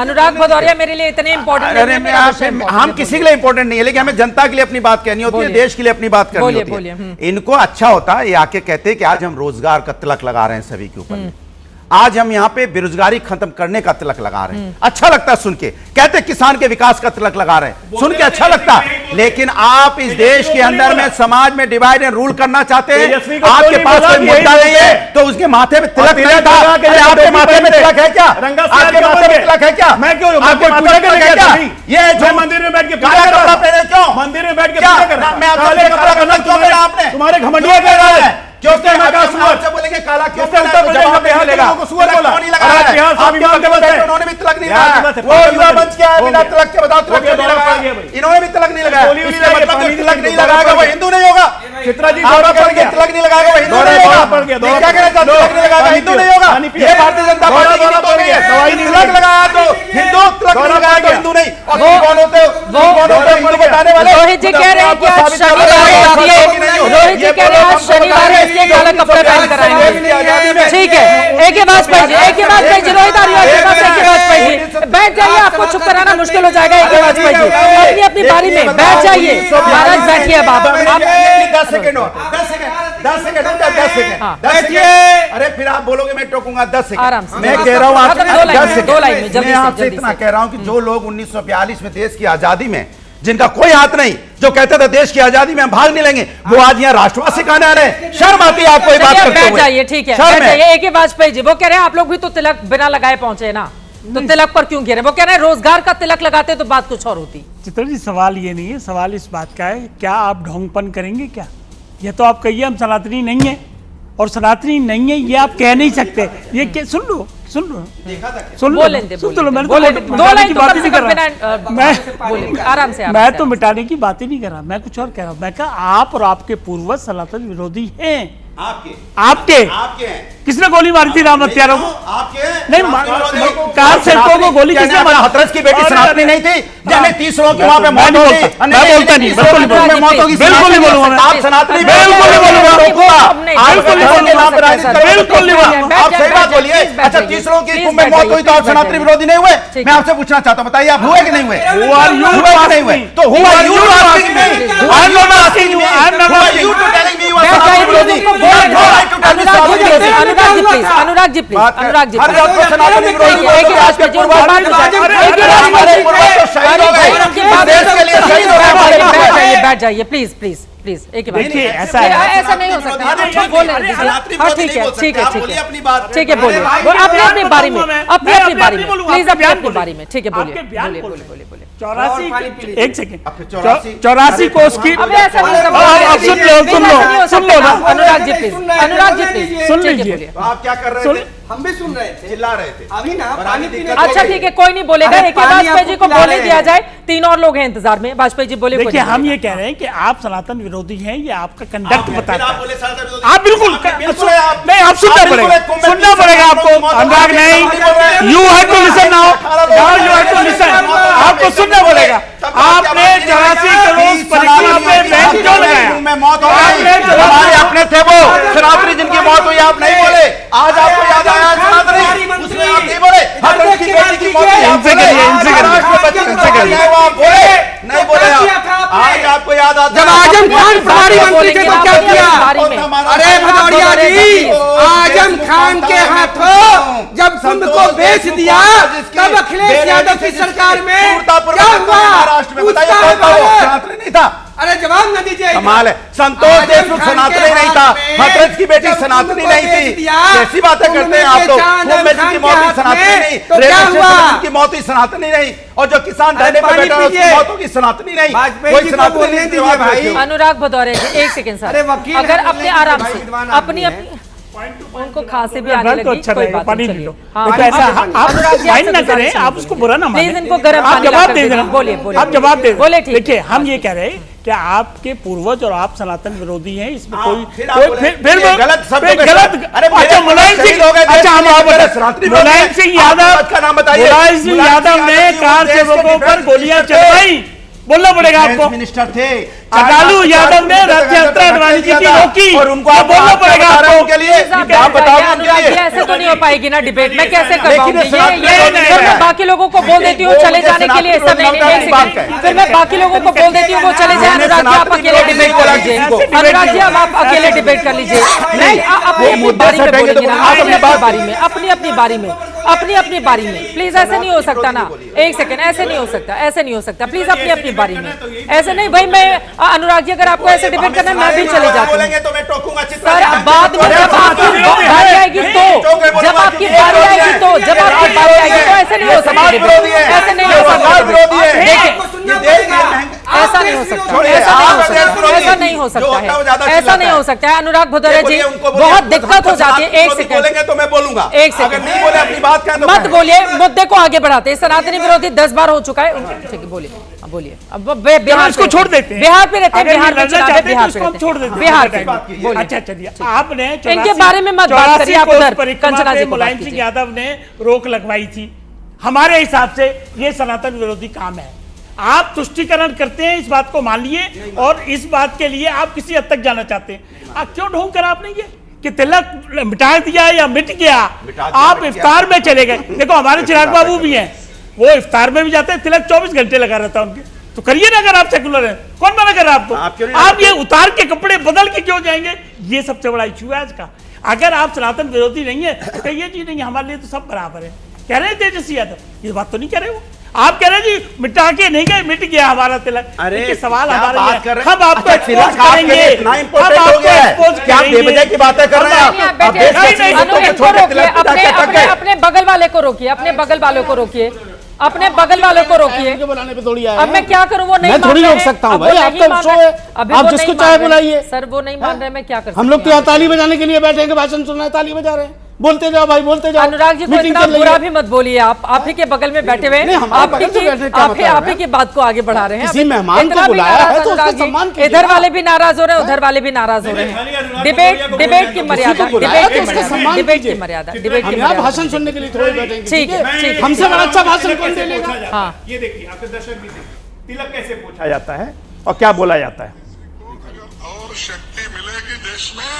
अनुराग भदौरिया मेरे लिए इतने इंपॉर्टेंट, हम किसी के लिए इंपॉर्टेंट नहीं है, लेकिन हमें जनता के लिए अपनी बात कहनी होती है, देश के लिए अपनी बात करनी होती है। इनको अच्छा होता ये आके कहते कि आज हम रोजगार का तिलक लगा रहे हैं सभी के ऊपर, आज हम यहाँ पे बेरोजगारी खत्म करने का तिलक लगा रहे हैं, अच्छा लगता है सुन के। कहते किसान के विकास का तिलक लगा रहे हैं, सुन के अच्छा लगता है। लेकिन आप इस देश के अंदर में समाज में डिवाइड एंड रूल करना चाहते हैं। आपके पास कोई मुद्दा नहीं है तो उसके माथे में तिलक नहीं था। आपके माथे में तिलक है क्या? आपके माथे में तिलक है क्या? मैं क्यों आपको पूजा करने क्या? ये जो मंदिर में बैठ के काला कपड़ा पहने क्यों? मंदिर में बैठ के पूजा करना, मैं काले कपड़ा पहनना क्यों पहना आपने? तुम्हारे घमंडिया कह रहा है क्यों? आपसे बोलेंगे काला क्यों पहना? जवाब मिलेगा को सुअर बोला नहीं लगा रहा है। स्वाभिमान के बदले उन्होंने भी तिलक नहीं लगाया। वो युवा मंच क्या है बिना तिलक के? बताओ तिलक क्यों नहीं लगाया? इन्होंने भी तिलक नहीं लगाया। इसका मतलब जो तिलक नहीं लगाएगा वो हिंदू नहीं होगा। चित्रा जी दौरा पड़ गया, तिलक नहीं लगाएगा वो हिंदू नहीं होगा। क्या कहना चाहते हो? तिलक नहीं लगाएगा हिंदू नहीं होगा। ये भारतीय जनता पार्टी की तो नहीं है। तिलक लगाया तो हिंदू, तिलक नहीं लगाया तो हिंदू नहीं। और कौन होते हो? वो कौन होते हो हिंदू बताने वाले? रोहित जी कह रहे हैं कि आज शनिवार है, रोहित जी कह रहे हैं आज शनिवार है, इसलिए काला कपड़ा पहन कर आएंगे। ठीक है, एक वाजपेयी जी, एक वाजपेयी जी, रोहित आर्य वाजपेयी जी, बैठ जाइए, आपको चुप कराना मुश्किल हो जाएगा। एक वाजपेयी जी अपनी अपनी बारी में बैठ जाइए, महाराज बैठिए। अब आप 10 सेकंड बैठिए। अरे फिर आप बोलोगे मैं टोकूंगा 10 सेकंड आराम से। मैं कह रहा हूँ आपसे 2 लाइन में जल्दी मैं आपसे इतना कह रहा हूँ कि जो लोग 1942 में देश की आजादी में जिनका कोई हाथ नहीं, जो कहते थे देश की आजादी में हम भाग नहीं लेंगे, वो आज यहाँ राष्ट्रवाद सिखाने आ रहे हैं। शर्म आती है आपको ये बात करते हुए? बैठ जाइए, ठीक है, बैठ जाइए। एक वाजपेयी जी वो कह रहे हैं आप लोग भी तो तिलक बिना लगाए पहुंचे ना, तो तिलक पर क्यों गिरे? वो कह रहे हैं रोजगार का तिलक लगाते तो बात कुछ और होती। चित्र जी सवाल ये नहीं है, सवाल इस बात का है क्या आप ढोंगपन करेंगे क्या? ये तो आप कहिए हम सनातनी नहीं है और सनातनी नहीं है, ये आप कह नहीं सकते। ये सुन लो सुन लो, मैंने 2 लाइन की बात नहीं कर रहा, मैं आराम से मैं तो मिटाने की बात ही नहीं कर रहा, मैं कुछ और कह रहा हूँ। मैं कहा आप और आपके पूर्वज सनातन विरोधी हैं। आपके किसने गोली मारी थी राम हत्यारों को? नहीं, कार सेवकों को गोली किसने मारी? हथरस की बेटी सनातनी नहीं थी? जब 30 लोगों की वहां पे मौत होगी, मैं बोलता नहीं, बिल्कुल नहीं बोलूंगा। आप सनातनी बिल्कुल नहीं बोलूंगा, बिल्कुल नहीं बोलूंगा। आप सही बात बोलिए। अच्छा 30 लोगों की कुंभ में मौत हुई तो आप सनातनी विरोधी नहीं हुए? मैं आपसे पूछना चाहता हूँ, बताइए आप हुए कि नहीं हुए? नहीं हुए तो who are you asking me? I am not asking you, I am not asking you to telling me you are सनातनी विरोधी। अनुराग जी प्लीज, अनुराग जी बैठ जाइए प्लीज प्लीज प्लीज। एक देखिए ऐसा नहीं हो सकता, बोल रहे हैं। ठीक है ठीक है ठीक है ठीक है, बोलिए अपनी अपनी बारी में, अपनी अपनी बारी में प्लीज, अपनी अपनी बारी में। ठीक है बोलिए बोलिए बोलिए बोलिए। 84 एक सेकंड 84 कोस की सुन लो ना अनुराग जी प्लीज, अनुराग जी प्लीज सुन लीजिए। आप क्या कर रहे थे? हम भी सुन रहे थे, चिल्ला रहे थे अभी ना पानी पीने। अच्छा ठीक है, कोई नहीं बोलेगा। एक वाजपेयी जी को बोलने दिया जाए, 3 और लोग हैं इंतजार में। वाजपेयी जी बोले। देखिए हम ये कह रहे हैं कि आप सनातन विरोधी हैं, ये आपका कंडक्ट बताता है। आप बिल्कुल नहीं, आप सुनना पड़ेगा आपको। अनुराग नहीं, you have to listen now, you have to listen, आपको सुनना पड़ेगा। आपने 84 करोड़ परिक्रमा पे बैन क्यों लगाया? मौत हो गई, हमारे अपने थे वो सनातनी जिनकी मौत हुई, आप नहीं बोले। आज आपको याद आया सनातनी, उसमें आप नहीं बोले। हजरत की बेटी की मौत हुई, आप बोले। नहीं बोले आप। आज आपको याद आता जब आजम खान प्रभारी मंत्री थे तो क्या किया? अरे भदौरिया जी, आजम खान के हाथों जब कुंभ को बेच दिया तब अखिलेश यादव की सरकार में क्या हुआ? महाराष्ट्र में बताइए कौन था वो? सनातनी नहीं था। अरे जवाब न दीजिए। कमाल है, संतोष देशमुख सनातनी नहीं था, हथरस की बेटी सनातनी नहीं थी। कैसी बातें करते हैं आप लोग? की मौत हुई सनातनी नहीं, की मौत हुई सनातनी नहीं, और जो किसान धरने पर बैठा है उसकी मौत होगी सनातनी नहीं, कोई सनातनी नहीं भाई। अनुराग भदौरिया जी एक सेकंड सर, अगर अपने आराम से अपनी उनको खांसी भी आने लगी, अच्छा कोई बात पानी नहीं, ले लो। चलिए। आप माइंड ना करें, आप उसको बुरा ना मानें। प्लीज इनको गर्म आप पानी जवाब लाकर दे देना। बोलिए बोलिए, आप जवाब दे बोले। ठीक देखिए, हम ये कह रहे हैं कि आपके पूर्वज और आप सनातन विरोधी हैं, इसमें कोई फिर गलत गलत। अरे अच्छा, मुलायम सिंह, अच्छा हम मुलायम सिंह यादव का नाम बताइए। मुलायम सिंह यादव ने कार सेवकों पर गोलियां चलवाई, बोलना पड़ेगा आपको। मिनिस्टर थे लालू यादव ने रथ यात्रा अडवाणी जी की रोकी, और उनको बोलना पड़ेगा आपको के लिए। आप बताओ उनके लिए। ऐसे तो नहीं हो पाएगी ना डिबेट, मैं कैसे करवाऊंगी? ये मैं बाकी लोगों को बोल देती हूँ चले जाने के लिए, सब नहीं, फिर मैं बाकी लोगों को बोल देती हूँ वो चले जाए। अनुराग जी आप अकेले डिबेट कर लीजिए, अनुराग जी अब आप अकेले डिबेट कर लीजिए। नहीं, अपनी अपनी बारी में बोलेंगे ना, अपनी अपनी बारी में, अपनी अपनी बारी में, अपनी अपनी बारी में। प्लीज ऐसे नहीं हो सकता ना, एक सेकंड, ऐसे नहीं हो सकता, ऐसे नहीं हो सकता। प्लीज अपनी अपनी बारी में, ऐसे नहीं भाई। मैं अनुराग जी अगर आपको ऐसे डिबेट करना है मैं भी चले जाती हूँ तो मैं टोकूंगा सर। बाद में जब आपकी बारी आएगी तो, जब आपकी बारी आएगी तो, जब आपकी बारी आएगी तो ऐसे नहीं हो सकता, ऐसे नहीं हो सकता। ऐसा नहीं हो सकता, ऐसा नहीं हो सकता है, ऐसा नहीं हो सकता है। अनुराग भदौरिया जी बहुत दिक्कत हो जाती है। एक सेकंड बोलेंगे तो मैं बोलूंगा, एक सेकंड नहीं बोले अपनी बात क्या तो मत बोलिए, मुद्दे को आगे बढ़ाते हैं। सनातनी विरोधी 10 बार हो चुका है। ठीक है बोलिए, अब बोलिए। अब बिहार इसको छोड़ देते हैं, बिहार पे रहते हैं, बिहार में चुनाव है, बिहार पे हम छोड़ देते हैं, बिहार पे। अच्छा चलिए, आपने इनके बारे में मत बात करिए, आप उधर कंचना जी को मुलायम सिंह यादव ने रोक लगवाई थी। हमारे हिसाब से ये सनातन विरोधी काम है। आप तुष्टिकरण करते हैं, इस बात को मान लिए, और इस बात के लिए आप किसी हद तक जाना चाहते हैं। आप क्यों ढोंग कर आपने ये कि तिलक मिटा दिया या मिट गया, आप इफ्तार में चले गए। देखो हमारे चिराग बाबू भी हैं, वो इफ्तार में भी जाते हैं, तिलक 24 घंटे लगा रहता है उनके, तो करिए ना। अगर आप सेकुलर हैं, कौन मना कर रहा है आपको? आप ये उतार के कपड़े बदल के क्यों जाएंगे? ये सबसे बड़ा इश्यू है आज का। अगर आप सनातन विरोधी नहीं है तो कहिए जी नहीं, हमारे लिए तो सब बराबर है। कह रहे हैं तेजस्वी यादव, ये बात तो नहीं कह रहे वो। आप कह रहे हैं जी मिटा के नहीं गए, मिट गया हमारा तिलक। अरे सवाल हमारा हम आपको एक्सपोज करेंगे, हम आपको एक्सपोज क्या बेवजह की बातें कर रहे हैं? अपने बगल वाले को रोकिए, अपने बगल वालों को रोकिए, अपने बगल वालों को रोकिए। बनाने पे थोड़ी आया अब मैं क्या करूं? वो नहीं मैं थोड़ी रोक सकता हूं भाई, आपका शो है, आप जिसको चाहे बुलाइए। सर वो नहीं मान रहे, मैं क्या कर सकता हूं? हम लोग तो यहाँ ताली बजाने के लिए बैठे हैं, भाषण सुनना है, ताली बजा रहे हैं। बोलते जाओ भाई, बोलते जाओ। अनुराग जी को इतना बुरा भी मत बोलिए, आप ही के बगल में बैठे हुए हैं, आप ही की बात को आगे बढ़ा रहे हैं। किसी मेहमान को बुलाया है तो उसका सम्मान कीजिए। इधर वाले भी नाराज हो रहे हैं, उधर वाले भी नाराज हो रहे हैं। डिबेट की मर्यादा, डिबेट की मर्यादा, डिबेट की मर्यादा। भाषण सुनने के लिए थोड़े बैठेंगे, ठीक है। हमसे बड़ा अच्छा भाषण कौन दे लेगा? हाँ, ये देखिए आपके दर्शक भी देखिए, तिलक कैसे पूछा जाता है और क्या बोला जाता है। और शक्ति मिलेगी देश में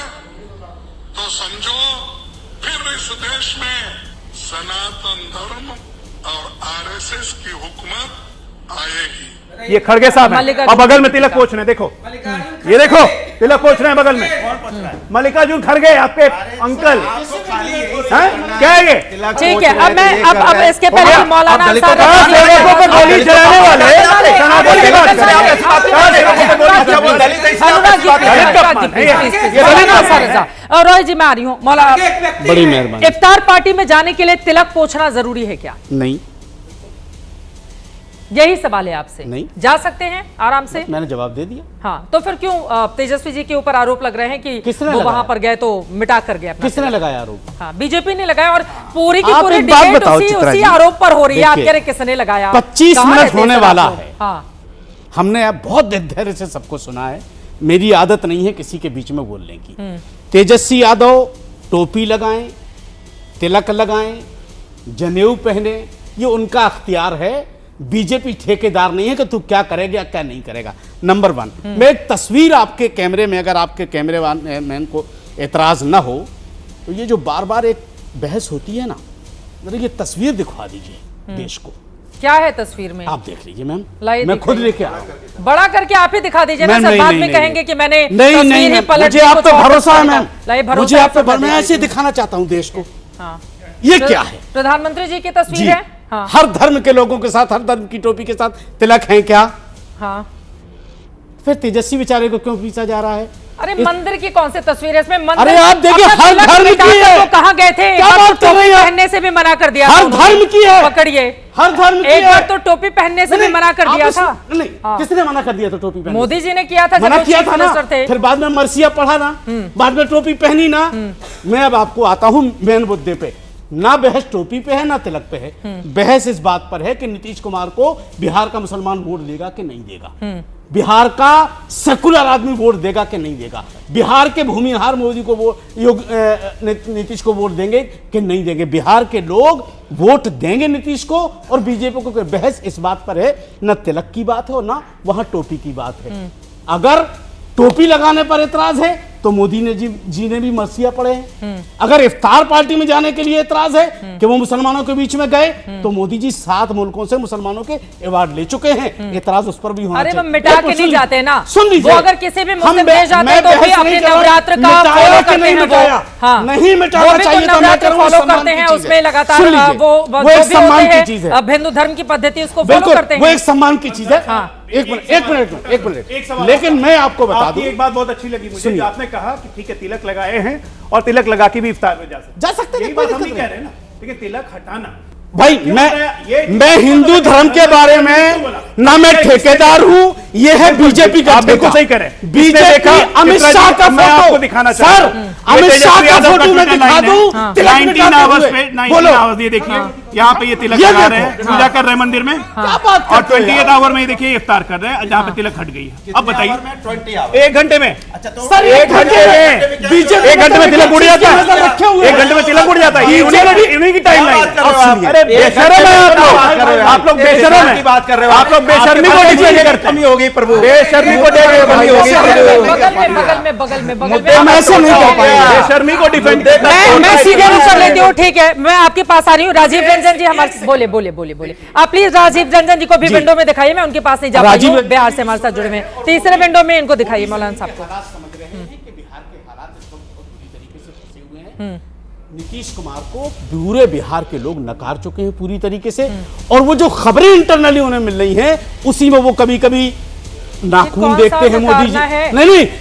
तो समझो फिर इस देश में सनातन धर्म और आरएसएस की हुकूमत आएगी। ये खड़गे साहब हैं और बगल में तिलक पोछ रहे हैं, देखो ये देखो तिलक पोछ रहे हैं बगल में। मल्लिकार्जुन खड़गे आपके अंकल क्या है ये? ठीक है, अब इसके पहले मौलाना सेवकों पर गोली चलाने वाले और रोहित जी मैं आ रही हूँ। मौलाना बड़ी मेहरबानी। इफ्तार पार्टी में जाने के लिए तिलक पोछना जरूरी है क्या? नहीं, यही सवाल है आपसे। नहीं जा सकते हैं आराम से, मैंने जवाब दे दिया। हाँ, तो फिर क्यों तेजस्वी जी के ऊपर आरोप लग रहे हैं कि वो वहां पर गए तो मिटा कर गए? किसने लगाया आरोप? हाँ, बीजेपी ने लगाया और पूरी की पूरी डिबेट उसी आरोप पर हो रही है। आप कह रहे किसने लगाया? 25 मिनट होने वाला है। हाँ, हमने अब बहुत धैर्य से सबको सुना है। मेरी आदत नहीं है किसी के बीच में बोलने की। तेजस्वी यादव टोपी लगाएं, तिलक लगाएं, जनेऊ पहने, ये उनका अख्तियार है। बीजेपी ठेकेदार नहीं है कि तू क्या करेगा क्या नहीं करेगा। नंबर 1, मैं एक तस्वीर आपके कैमरे में, अगर आपके कैमरे मैन को एतराज ना हो, तो ये जो बार बार एक बहस होती है ना, जरा ये तस्वीर दिखवा दीजिए देश को। क्या है तस्वीर में? आप देख लीजिए मैम, मैं खुद लेके आ रहा हूँ। बड़ा करके आप ही दिखा दीजिए ना, बाद में कहेंगे कि मैंने नहीं, मुझे आप पे भरोसा है मैम, मुझे आप पे मैं ऐसे दिखाना चाहता हूँ देश को। ये क्या है? प्रधानमंत्री जी की तस्वीर है। हाँ। हर धर्म के लोगों के साथ, हर धर्म की टोपी के साथ तिलक है क्या? हाँ। फिर तेजस्वी बेचारे को क्यों पीछा जा रहा है? अरे मंदिर की कौन सी तस्वीर है इसमें? मंदिर, अरे आप देखिए, हर धर्म की है। तो कहाँ गए थे? क्या बात कर रही है? पहनने से भी मना कर दिया। हर धर्म की है। पकड़िए, हर धर्म की है। एक बार तो टोपी पहनने से भी मना कर दिया था। नहीं, किसने मना कर दिया था टोपी पहनने? मोदी जी ने किया था, मना किया था ना। फिर बाद में मर्सिया पढ़ा ना, बाद में टोपी पहनी ना। मैं अब आपको आता हूँ मेन मुद्दे पे। ना बहस टोपी पे है ना तिलक पे है, बहस इस बात पर है कि नीतीश कुमार को बिहार का मुसलमान वोट देगा कि नहीं देगा, बिहार का सेकुलर आदमी वोट देगा कि नहीं देगा, बिहार के भूमिहार मोदी को नीतीश को वोट देंगे कि नहीं देंगे, बिहार के लोग वोट देंगे नीतीश को और बीजेपी को। बहस इस बात पर है, न तिलक की बात है और ना वहां टोपी की बात है। अगर टोपी लगाने पर एतराज है तो मोदी ने जी ने भी मर्सिया पढ़े हैं। अगर इफ्तार पार्टी में जाने के लिए एतराज है कि वो मुसलमानों के बीच में गए, तो मोदी जी 7 मुल्कों से मुसलमानों के अवार्ड ले चुके हैं। एतराज उस पर भी होना चाहिए। अरे वो मिटा के नहीं जाते ना, सुन लीजिए, वो अगर किसी भी मुस्लिम देश जाते हैं तो भी अपने नवरात्र का फॉलो करते हैं। वो नहीं मिटाना चाहिए, नवरात्र फॉलो करते हैं, उसमें लगातार वो एक सम्मान की चीज है। अब हिंदू धर्म की पद्धति उसको फॉलो करते हैं, वो एक सम्मान की चीज है। एक मिनट, लेकिन मैं आपको बता दूं, एक बात बहुत अच्छी लगी मुझे, आपने कहा कि ठीक है तिलक लगाए हैं और तिलक लगा के भी इफ्तार में जा सकते हैं। बात हम नहीं कह रहे ना, लेकिन तिलक हटाना भाई, मैं हिंदू धर्म के बारे में ना मैं ठेकेदार हूँ, ये है बीजेपी का। बिल्कुल सही करें। बीजेपी अमित शाह का मैं आपको दिखाना चाहता हूँ, अमित शाह का फोटो मैं दिखा दूं। 19 आवर्स पे 19 आवर्स ये देखिए, यहाँ पे ये तिलक लगा रहे हैं, पूजा कर रहे हैं मंदिर में, और 28 आवर में देखिए इफ्तार कर रहे हैं, जहाँ पे तिलक हट गई है। अब बताइए 1 घंटे में, सर 1 घंटे में बीजेपी 1 घंटे में तिलक उड़ जाता है, 1 घंटे में तिलक उड़ जाता है। उन्हीं की टाइम लाइन। अरे बेशर्म है आप लोग बेशर्म है, बात कर रहे हो आप लोग। बेशर्मी को डिफेंड करते हैं, होगी प्रभु, बेशर्मी को कमी होगी। बगल में हम ऐसे नहीं कह पाएंगे, बेशर्मी को डिफेंड। मैं सीधे उत्तर लेती हूँ, ठीक है, मैं आपके पास आ रही हूँ। राजीव रंजन जी हमारे बोले आप प्लीज राजीव रंजन जी को भी विंडो में दिखाइए, मैं उनके पास नहीं जा पाई हूँ, बिहार से हमारे साथ जुड़े में। तीसरे विंडो में इनको दिखाइए मौलाना साहब को। नीतीश कुमार को पूरे बिहार के लोग नकार चुके हैं पूरी तरीके से, और वो जो खबरें इंटरनली उन्हें मिल रही हैं उसी में वो कभी कभी नाखून देखते हैं मोदी जी,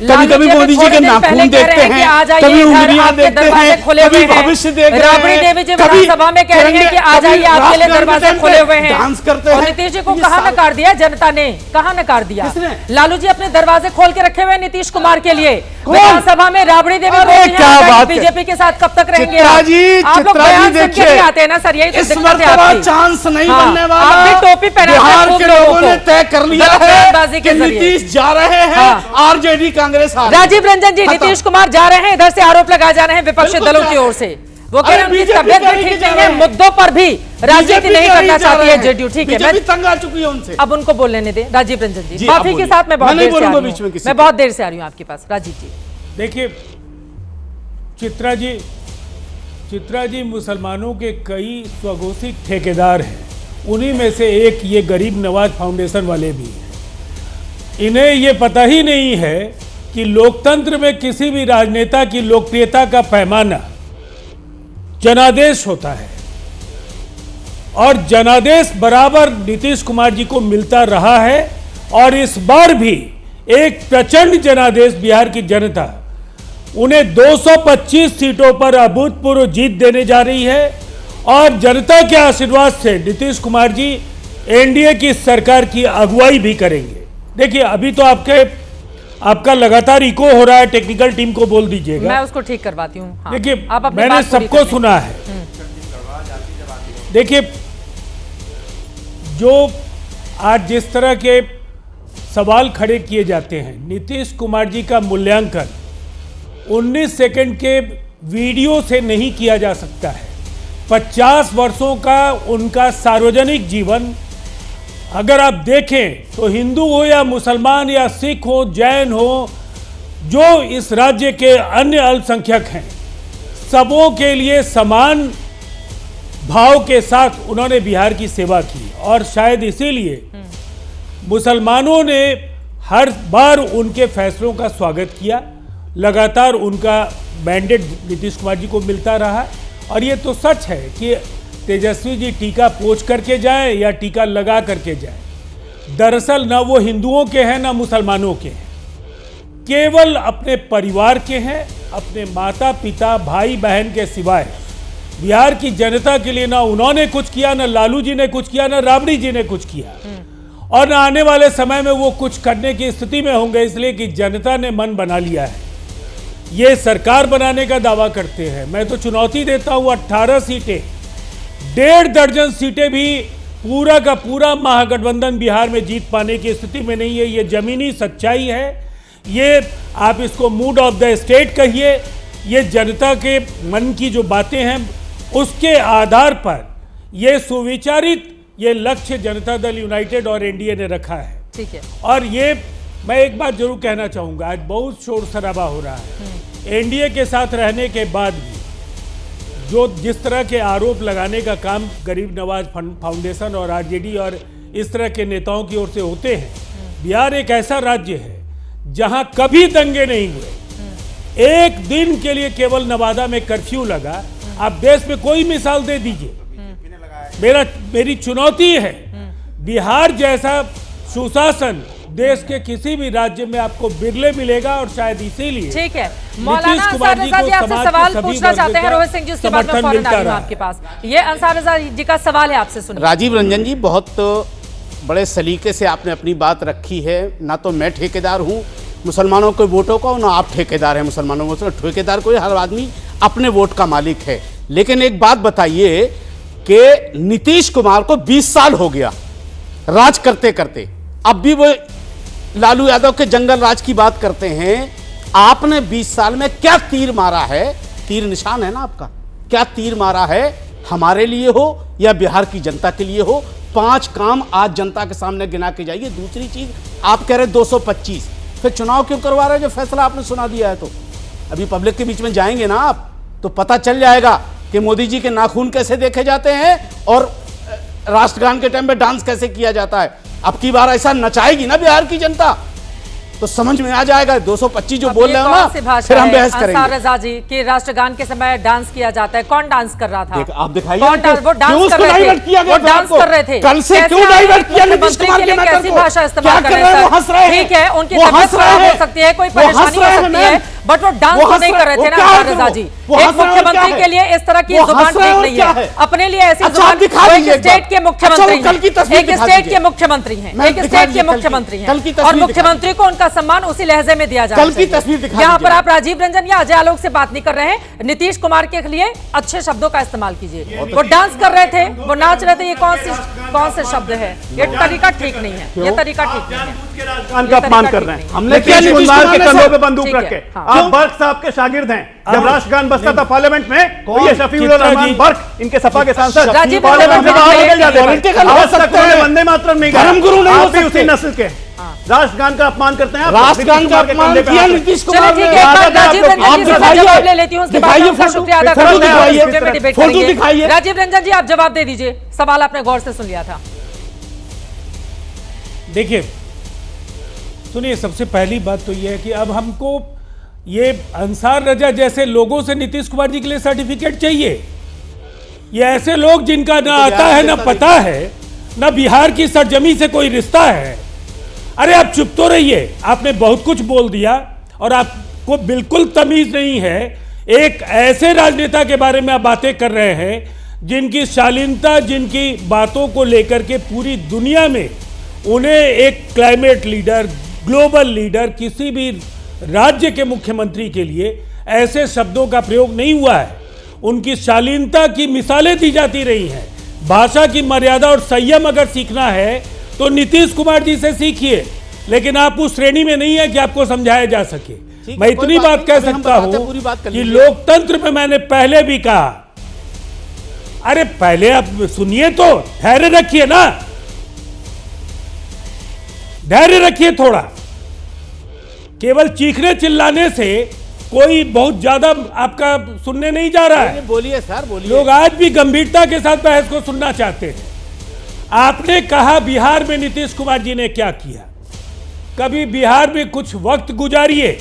नहीं कभी मोदी जी के नाखून देखते हैं, कभी उंगलियां देखते हैं, कभी भविष्य देख रहे हैं, राबड़ी देवी जी विधानसभा में कह रही है कि आ जाइए, आपके लिए दरवाजे खुले हुए हैं, डांस करते हैं। और नीतीश जी को कहाँ नकार दिया जनता ने? कहाँ नकार दिया? लालू जी अपने दरवाजे खोल के रखे हुए नीतीश कुमार के लिए विधानसभा में। राबड़ी देवी बीजेपी के साथ कब तक रहेंगे? आप लोग बयान सुन के नहीं आते हैं ना सर, यही तो दिक्कत है आपकी। चांस नहीं बनने वाला, आप भी टोपी पहना बिहार के लोगों ने तय कर लिया है, नीतीश जा रहे हैं, आरजेडी कांग्रेस। राजीव रंजन जी, नीतीश कुमार जा रहे हैं, इधर से आरोप लगाए जा रहे हैं विपक्षी दलों की ओर से। वो कह रहे हैं उनकी तबियत भी ठीक नहीं है, मुद्दों पर भी राजनीति नहीं करना चाहती है जेडीयू। ठीक है, मैं तंग आ चुकी है उनसे, अब उनको बोलने दे। राजीव रंजन जी माफी के साथ मैं बहुत देर से आ रही हूँ आपके पास। राजीव जी देखिए, चित्रा जी मुसलमानों के कई स्वघोषित ठेकेदार हैं, उन्हीं में से एक ये गरीब नवाज फाउंडेशन वाले भी हैं। इन्हें ये पता ही नहीं है कि लोकतंत्र में किसी भी राजनेता की लोकप्रियता का पैमाना जनादेश होता है, और जनादेश बराबर नीतीश कुमार जी को मिलता रहा है, और इस बार भी एक प्रचंड जनादेश बिहार की जनता उन्हें 225 सीटों पर अभूतपूर्व जीत देने जा रही है, और जनता के आशीर्वाद से नीतीश कुमार जी एनडीए की सरकार की अगुवाई भी करेंगे। देखिए, अभी तो आपका लगातार इको हो रहा है, टेक्निकल टीम को बोल दीजिएगा, मैं उसको ठीक करवाती हूँ। हाँ। देखिए, मैंने सबको सुना है। देखिए, जो आज जिस तरह के सवाल खड़े किए जाते हैं, नीतीश कुमार जी का मूल्यांकन 19 सेकंड के वीडियो से नहीं किया जा सकता है। 50 वर्षों का उनका सार्वजनिक जीवन अगर आप देखें तो हिंदू हो या मुसलमान या सिख हो, जैन हो, जो इस राज्य के अन्य अल्पसंख्यक हैं, सबों के लिए समान भाव के साथ उन्होंने बिहार की सेवा की। और शायद इसीलिए मुसलमानों ने हर बार उनके फैसलों का स्वागत किया। लगातार उनका मैंडेट नीतीश कुमार जी को मिलता रहा। और ये तो सच है कि तेजस्वी जी टीका पोंछ करके जाए या टीका लगा करके जाए, दरअसल ना वो हिंदुओं के हैं ना मुसलमानों के हैं, केवल अपने परिवार के हैं। अपने माता पिता भाई बहन के सिवाय बिहार की जनता के लिए ना उन्होंने कुछ किया, ना लालू जी ने कुछ किया, ना राबड़ी जी ने कुछ किया, और ना आने वाले समय में वो कुछ करने की स्थिति में होंगे, इसलिए कि जनता ने मन बना लिया है। ये सरकार बनाने का दावा करते हैं। मैं तो चुनौती देता हूँ 18 सीटें, 1.5 दर्जन सीटें भी पूरा का पूरा महागठबंधन बिहार में जीत पाने की स्थिति में नहीं है। ये जमीनी सच्चाई है। ये आप इसको मूड ऑफ द स्टेट कहिए, ये जनता के मन की जो बातें हैं उसके आधार पर ये सुविचारित ये लक्ष्य जनता दल यूनाइटेड और एनडीए ने रखा है। ठीक है। और ये मैं एक बात जरूर कहना चाहूँगा, आज बहुत शोर शराबा हो रहा है। एनडीए के साथ रहने के बाद भी जो जिस तरह के आरोप लगाने का काम गरीब नवाज फाउंडेशन और आरजेडी और इस तरह के नेताओं की ओर से होते हैं, बिहार एक ऐसा राज्य है जहां कभी दंगे नहीं हुए। एक दिन के लिए केवल नवादा में कर्फ्यू लगा। आप देश में कोई मिसाल दे दीजिए। मेरी चुनौती है, बिहार जैसा सुशासन देश के किसी भी राज्य में आपको बिरले मिलेगा। और शायद इसीलिए ठीक है, मौलाना अंसार रजा जी आपसे सवाल पूछना चाहते हैं। रोहित सिंह जी उसके बाद में फौरन आ रही हूं आपके पास। ये अंसार रजा जी का सवाल है, आपसे सुनिए। राजीव रंजन जी, बहुत बड़े सलीके से आपने अपनी बात रखी है। ना तो मैं ठेकेदार हूँ मुसलमानों के वोटों का, ना आप ठेकेदार हैं मुसलमानों को। ठेकेदार कोई, हर आदमी अपने वोट का मालिक है। लेकिन एक बात बताइए कि नीतीश कुमार को 20 साल हो गया राज करते करते, अब भी वो लालू यादव के जंगल राज की बात करते हैं। आपने 20 साल में क्या तीर मारा है? तीर निशान है ना आपका, क्या तीर मारा है? हमारे लिए हो या बिहार की जनता के लिए हो, 5 काम आज जनता के सामने गिना के जाइए। दूसरी चीज, आप कह रहे 225, फिर चुनाव क्यों करवा रहे हैं? जो फैसला आपने सुना दिया है, तो अभी पब्लिक के बीच में जाएंगे ना आप, तो पता चल जाएगा कि मोदी जी के नाखून कैसे देखे जाते हैं और राष्ट्रगान के टाइम पे डांस कैसे किया जाता है। अब की बार ऐसा नचाएगी ना बिहार की जनता, तो समझ में आ जाएगा। 225 जो बोल रहे हो ना, फिर हम बहस करेंगे। अंसार रजा जी कि राष्ट्रगान के समय डांस किया जाता है, कौन डांस कर रहा था? आप दिखाइए। वो डांस कर रहे थे, वो डांस कर रहे थे। कल से क्यों डाइवर्ट किया नीतीश कुमार के मैटर को? कैसी भाषा इस्तेमाल कर रहे हैं? ठीक है, उनकी तबीयत खराब हो सकती है, कोई परेशानी हो सकती है, बट वो डांस तो नहीं कर रहे थे ना अंसार रजा जी। एक मुख्यमंत्री के लिए इस तरह की जुबान ठीक नहीं है। अपने लिए ऐसी जुबान, एक स्टेट के मुख्यमंत्री हैं, एक स्टेट के मुख्यमंत्री हैं, एक स्टेट के मुख्यमंत्री हैं, और मुख्यमंत्री को उनका सम्मान उसी लहजे में दिया जाना चाहिए। यहाँ पर आप राजीव रंजन या अजय आलोक से बात नहीं कर रहे हैं। नीतीश कुमार के लिए अच्छे शब्दों का इस्तेमाल कीजिए। वो डांस कर रहे थे, वो नाच रहे थे, ये कौन से शब्द है? ये तरीका ठीक नहीं है, ये तरीका ठीक नहीं है। राष्ट्रगान का अपमान कर रहे हैं। हमने किया कुमार के कंधों पे बंदूक रख के। आप बर्क साहब के शागिर्द हैं। जब राष्ट्रगान बजता था पार्लियामेंट में, तो ये शफीउल रहमान बर्क, इनके सपा के सांसद पार्लियामेंट से बाहर निकल जाते थे। वंदे मातरम नहीं, धर्मगुरु नहीं हो सकते, उसी नस्ल के राष्ट्रगान का अपमान करते हैं। राष्ट्रगान का अपमान किया नीतीश कुमार ने। राजीव रंजन जी से जवाब ले लेती हूं, उसके बाद आपका शुक्रिया अदा करते हैं। राजीव रंजन जी, आप जवाब दे दीजिए, सवाल आपने गौर से सुन लिया था। देखिए सुनिए, सबसे पहली बात तो यह है कि अब हमको ये अंसार रजा जैसे लोगों से नीतीश कुमार जी के लिए सर्टिफिकेट चाहिए। ये ऐसे लोग जिनका ना आता है ना पता है, ना बिहार की सरजमी से कोई रिश्ता है। अरे आप चुप तो रहिए, आपने बहुत कुछ बोल दिया और आपको बिल्कुल तमीज नहीं है। एक ऐसे राजनेता के बारे में आप बातें कर रहे हैं जिनकी शालीनता, जिनकी बातों को लेकर के पूरी दुनिया में उन्हें एक क्लाइमेट लीडर, ग्लोबल लीडर, किसी भी राज्य के मुख्यमंत्री के लिए ऐसे शब्दों का प्रयोग नहीं हुआ है। उनकी शालीनता की मिसालें दी जाती रही हैं। भाषा की मर्यादा और संयम अगर सीखना है तो नीतीश कुमार जी से सीखिए, लेकिन आप उस श्रेणी में नहीं है कि आपको समझाया जा सके। मैं इतनी बात कह सकता हूं कि लोकतंत्र में मैंने पहले भी कहा, अरे पहले आप सुनिए तो, ठहरे रखिए ना। धैर्य रखिए थोड़ा। केवल चीखने चिल्लाने से कोई बहुत ज्यादा आपका सुनने नहीं जा रहा है। बोलिए सर, बोलिए। लोग आज भी गंभीरता के साथ बहस को सुनना चाहते हैं। आपने कहा बिहार में नीतीश कुमार जी ने क्या किया। कभी बिहार में कुछ वक्त गुजारिए।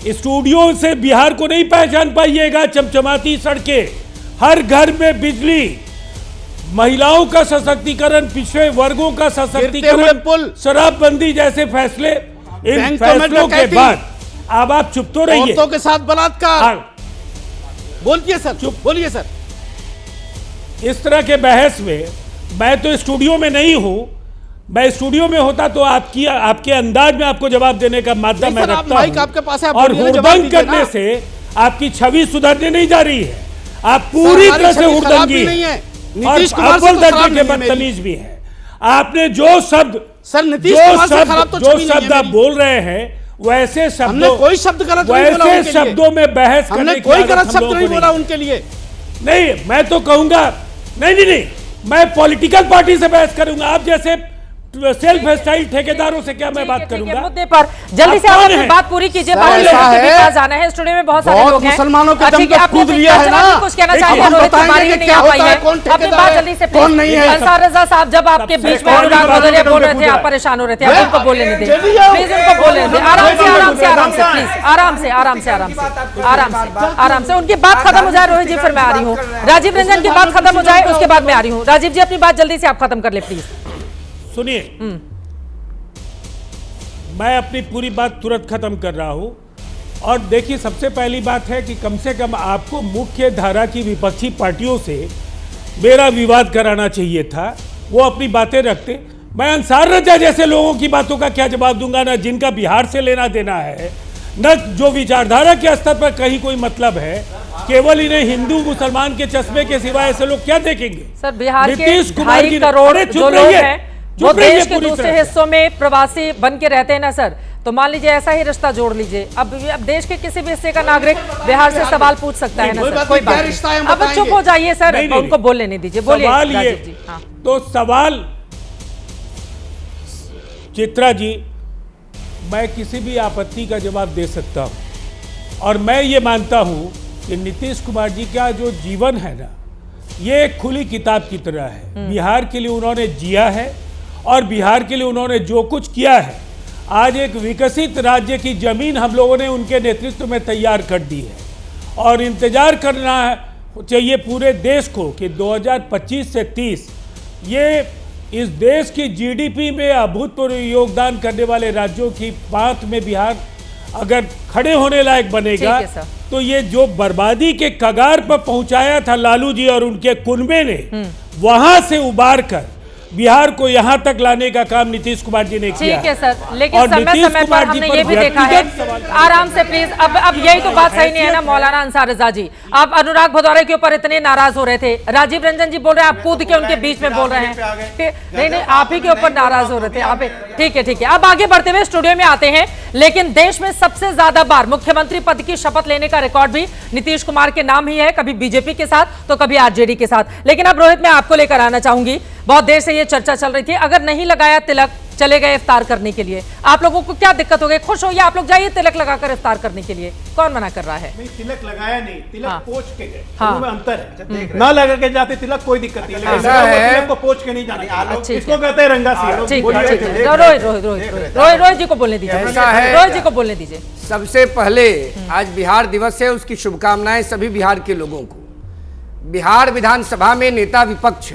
स्टूडियो से बिहार को नहीं पहचान पाइएगा। चमचमाती सड़कें, हर घर में बिजली, महिलाओं का सशक्तिकरण, पिछड़े वर्गों का सशक्तिकरण, शराबबंदी जैसे फैसले, इन फैसलों के बाद अब आप चुप तो रहिए। औरतों के साथ बलात्कार, बोलिए सर, चुप बोलिए सर। इस तरह के बहस में मैं तो स्टूडियो में नहीं हूं। मैं स्टूडियो में होता तो आपके अंदाज में आपको जवाब देने का माध्यम मैं रखता हूं। और हुड़दंग करने से आपकी छवि सुधरने नहीं जा रही है। आप पूरी तरह से हुड़दंगी और अव्वल दर्जे के बदतमीज भी है। आपने जो शब्द आप बोल रहे हैं वैसे शब्दों, कोई शब्द गलत वैसे शब्दों में बहस करने की कोई गलत शब्द नहीं बोला उनके लिए। नहीं, मैं तो कहूंगा नहीं, मैं पॉलिटिकल पार्टी से बहस करूंगा। आप जैसे सेल्फ स्टाइल ठेकेदारों से क्या मैं बात करूंगा। मुद्दे पर जल्दी से आप अपनी बात पूरी कीजिए। जाना है स्टूडियो में, बहुत सारे लोग हैं। मुसलमानों के दम पे कूद लिया है ना। कुछ कहना चाहेंगे रोहित कुमार ही नहीं आ पाई है। अपनी बात जल्दी से कौन नहीं है। अंसार रजा साहब, जब आपके बीच में अनुराग भदौरिया बोल रहे थे आप परेशान हो रहे थे, आप उनको बोलने नहीं दे, प्लीज उनको बोलने दे। आराम से प्लीज, आराम से उनकी बात खत्म हो जाए। रोहित जी फिर मैं आ रही हूँ। राजीव रंजन की बात खत्म हो जाए उसके बाद मैं आ रही हूँ। राजीव जी अपनी बात जल्दी से आप खत्म कर ले प्लीज। सुनिए, मैं अपनी पूरी बात तुरंत खत्म कर रहा हूं। और देखिए, सबसे पहली बात है कि कम से कम आपको मुख्य धारा की विपक्षी पार्टियों से मेरा विवाद कराना चाहिए था। वो अपनी बातें रखते। मैं अंसार रजा जैसे लोगों की बातों का क्या जवाब दूंगा, ना जिनका बिहार से लेना देना है, न जो विचारधारा के स्तर पर कहीं कोई मतलब है। केवल इन्हें हिंदू मुसलमान के चश्मे के सिवा ऐसे लोग क्या देखेंगे। सर, बिहार के नीतीश कुमार 2.5 करोड़ जो लोग हैं वो देश के दूसरे हिस्सों में प्रवासी बन के रहते हैं ना सर, तो मान लीजिए ऐसा ही रिश्ता जोड़ लीजिए। अब देश के किसी भी हिस्से का नागरिक बिहार से सवाल पूछ सकता है ना सर, कोई बात नहीं। अब चुप हो जाइए सर, उनको बोलने नहीं दीजिए। बोलिए राजीव जी। हाँ, तो सवाल चित्रा जी, मैं किसी भी आपत्ति का जवाब दे सकता हूं। और मैं ये मानता हूं कि नीतीश कुमार जी का जो जीवन है ना, ये एक खुली किताब की तरह है। बिहार के लिए उन्होंने जिया है और बिहार के लिए उन्होंने जो कुछ किया है, आज एक विकसित राज्य की जमीन हम लोगों ने उनके नेतृत्व में तैयार कर दी है। और इंतजार करना चाहिए पूरे देश को कि 2025 से 30 ये इस देश की जीडीपी में अभूतपूर्व योगदान करने वाले राज्यों की बात में बिहार अगर खड़े होने लायक बनेगा, तो ये जो बर्बादी के कगार पर पहुंचाया था लालू जी और उनके कुनबे ने, वहां से उबार कर बिहार को यहां तक लाने का काम नीतीश कुमार जी ने किया। ठीक है सर, लेकिन समय समय पर हमने ये भी देखा है। आराम से प्लीज। अब यही तो बात सही नहीं है ना मौलाना अंसार रजा जी। आप अनुराग भदौरिया के ऊपर इतने नाराज हो रहे थे, राजीव रंजन जी बोल रहे हैं आप कूद के उनके बीच में बोल रहे हैं। नहीं, आप ही के ऊपर नाराज हो रहे थे आप। ठीक है। अब आगे बढ़ते हुए स्टूडियो में आते हैं। लेकिन देश में सबसे ज्यादा बार मुख्यमंत्री पद की शपथ लेने का रिकॉर्ड भी नीतीश कुमार के नाम ही है, कभी बीजेपी के साथ तो कभी आरजेडी के साथ। लेकिन अब रोहित, मैं आपको लेकर आना चाहूंगी। बहुत देर से ये चर्चा चल रही थी, अगर नहीं लगाया तिलक, चले गए इफ्तार करने के लिए, आप लोगों को क्या दिक्कत हो गई? खुश हो या आप लोग जाइए तिलक लगाकर इफ्तार करने के लिए, कौन मना कर रहा है? नहीं, तिलक लगाया नहीं, तिलक पोंछ के गए। में अंतर है। ना लगा के जाते तिलक कोई दिक्कत नहीं, लेकिन तिलक को पोंछ के नहीं जाना, इसको कहते हैं रंगा सिया। रोहित जी को बोलने दीजिए, रोहित जी को बोलने दीजिए। सबसे पहले आज बिहार दिवस है, उसकी शुभकामनाएं सभी बिहार के लोगों को। बिहार विधानसभा में नेता विपक्ष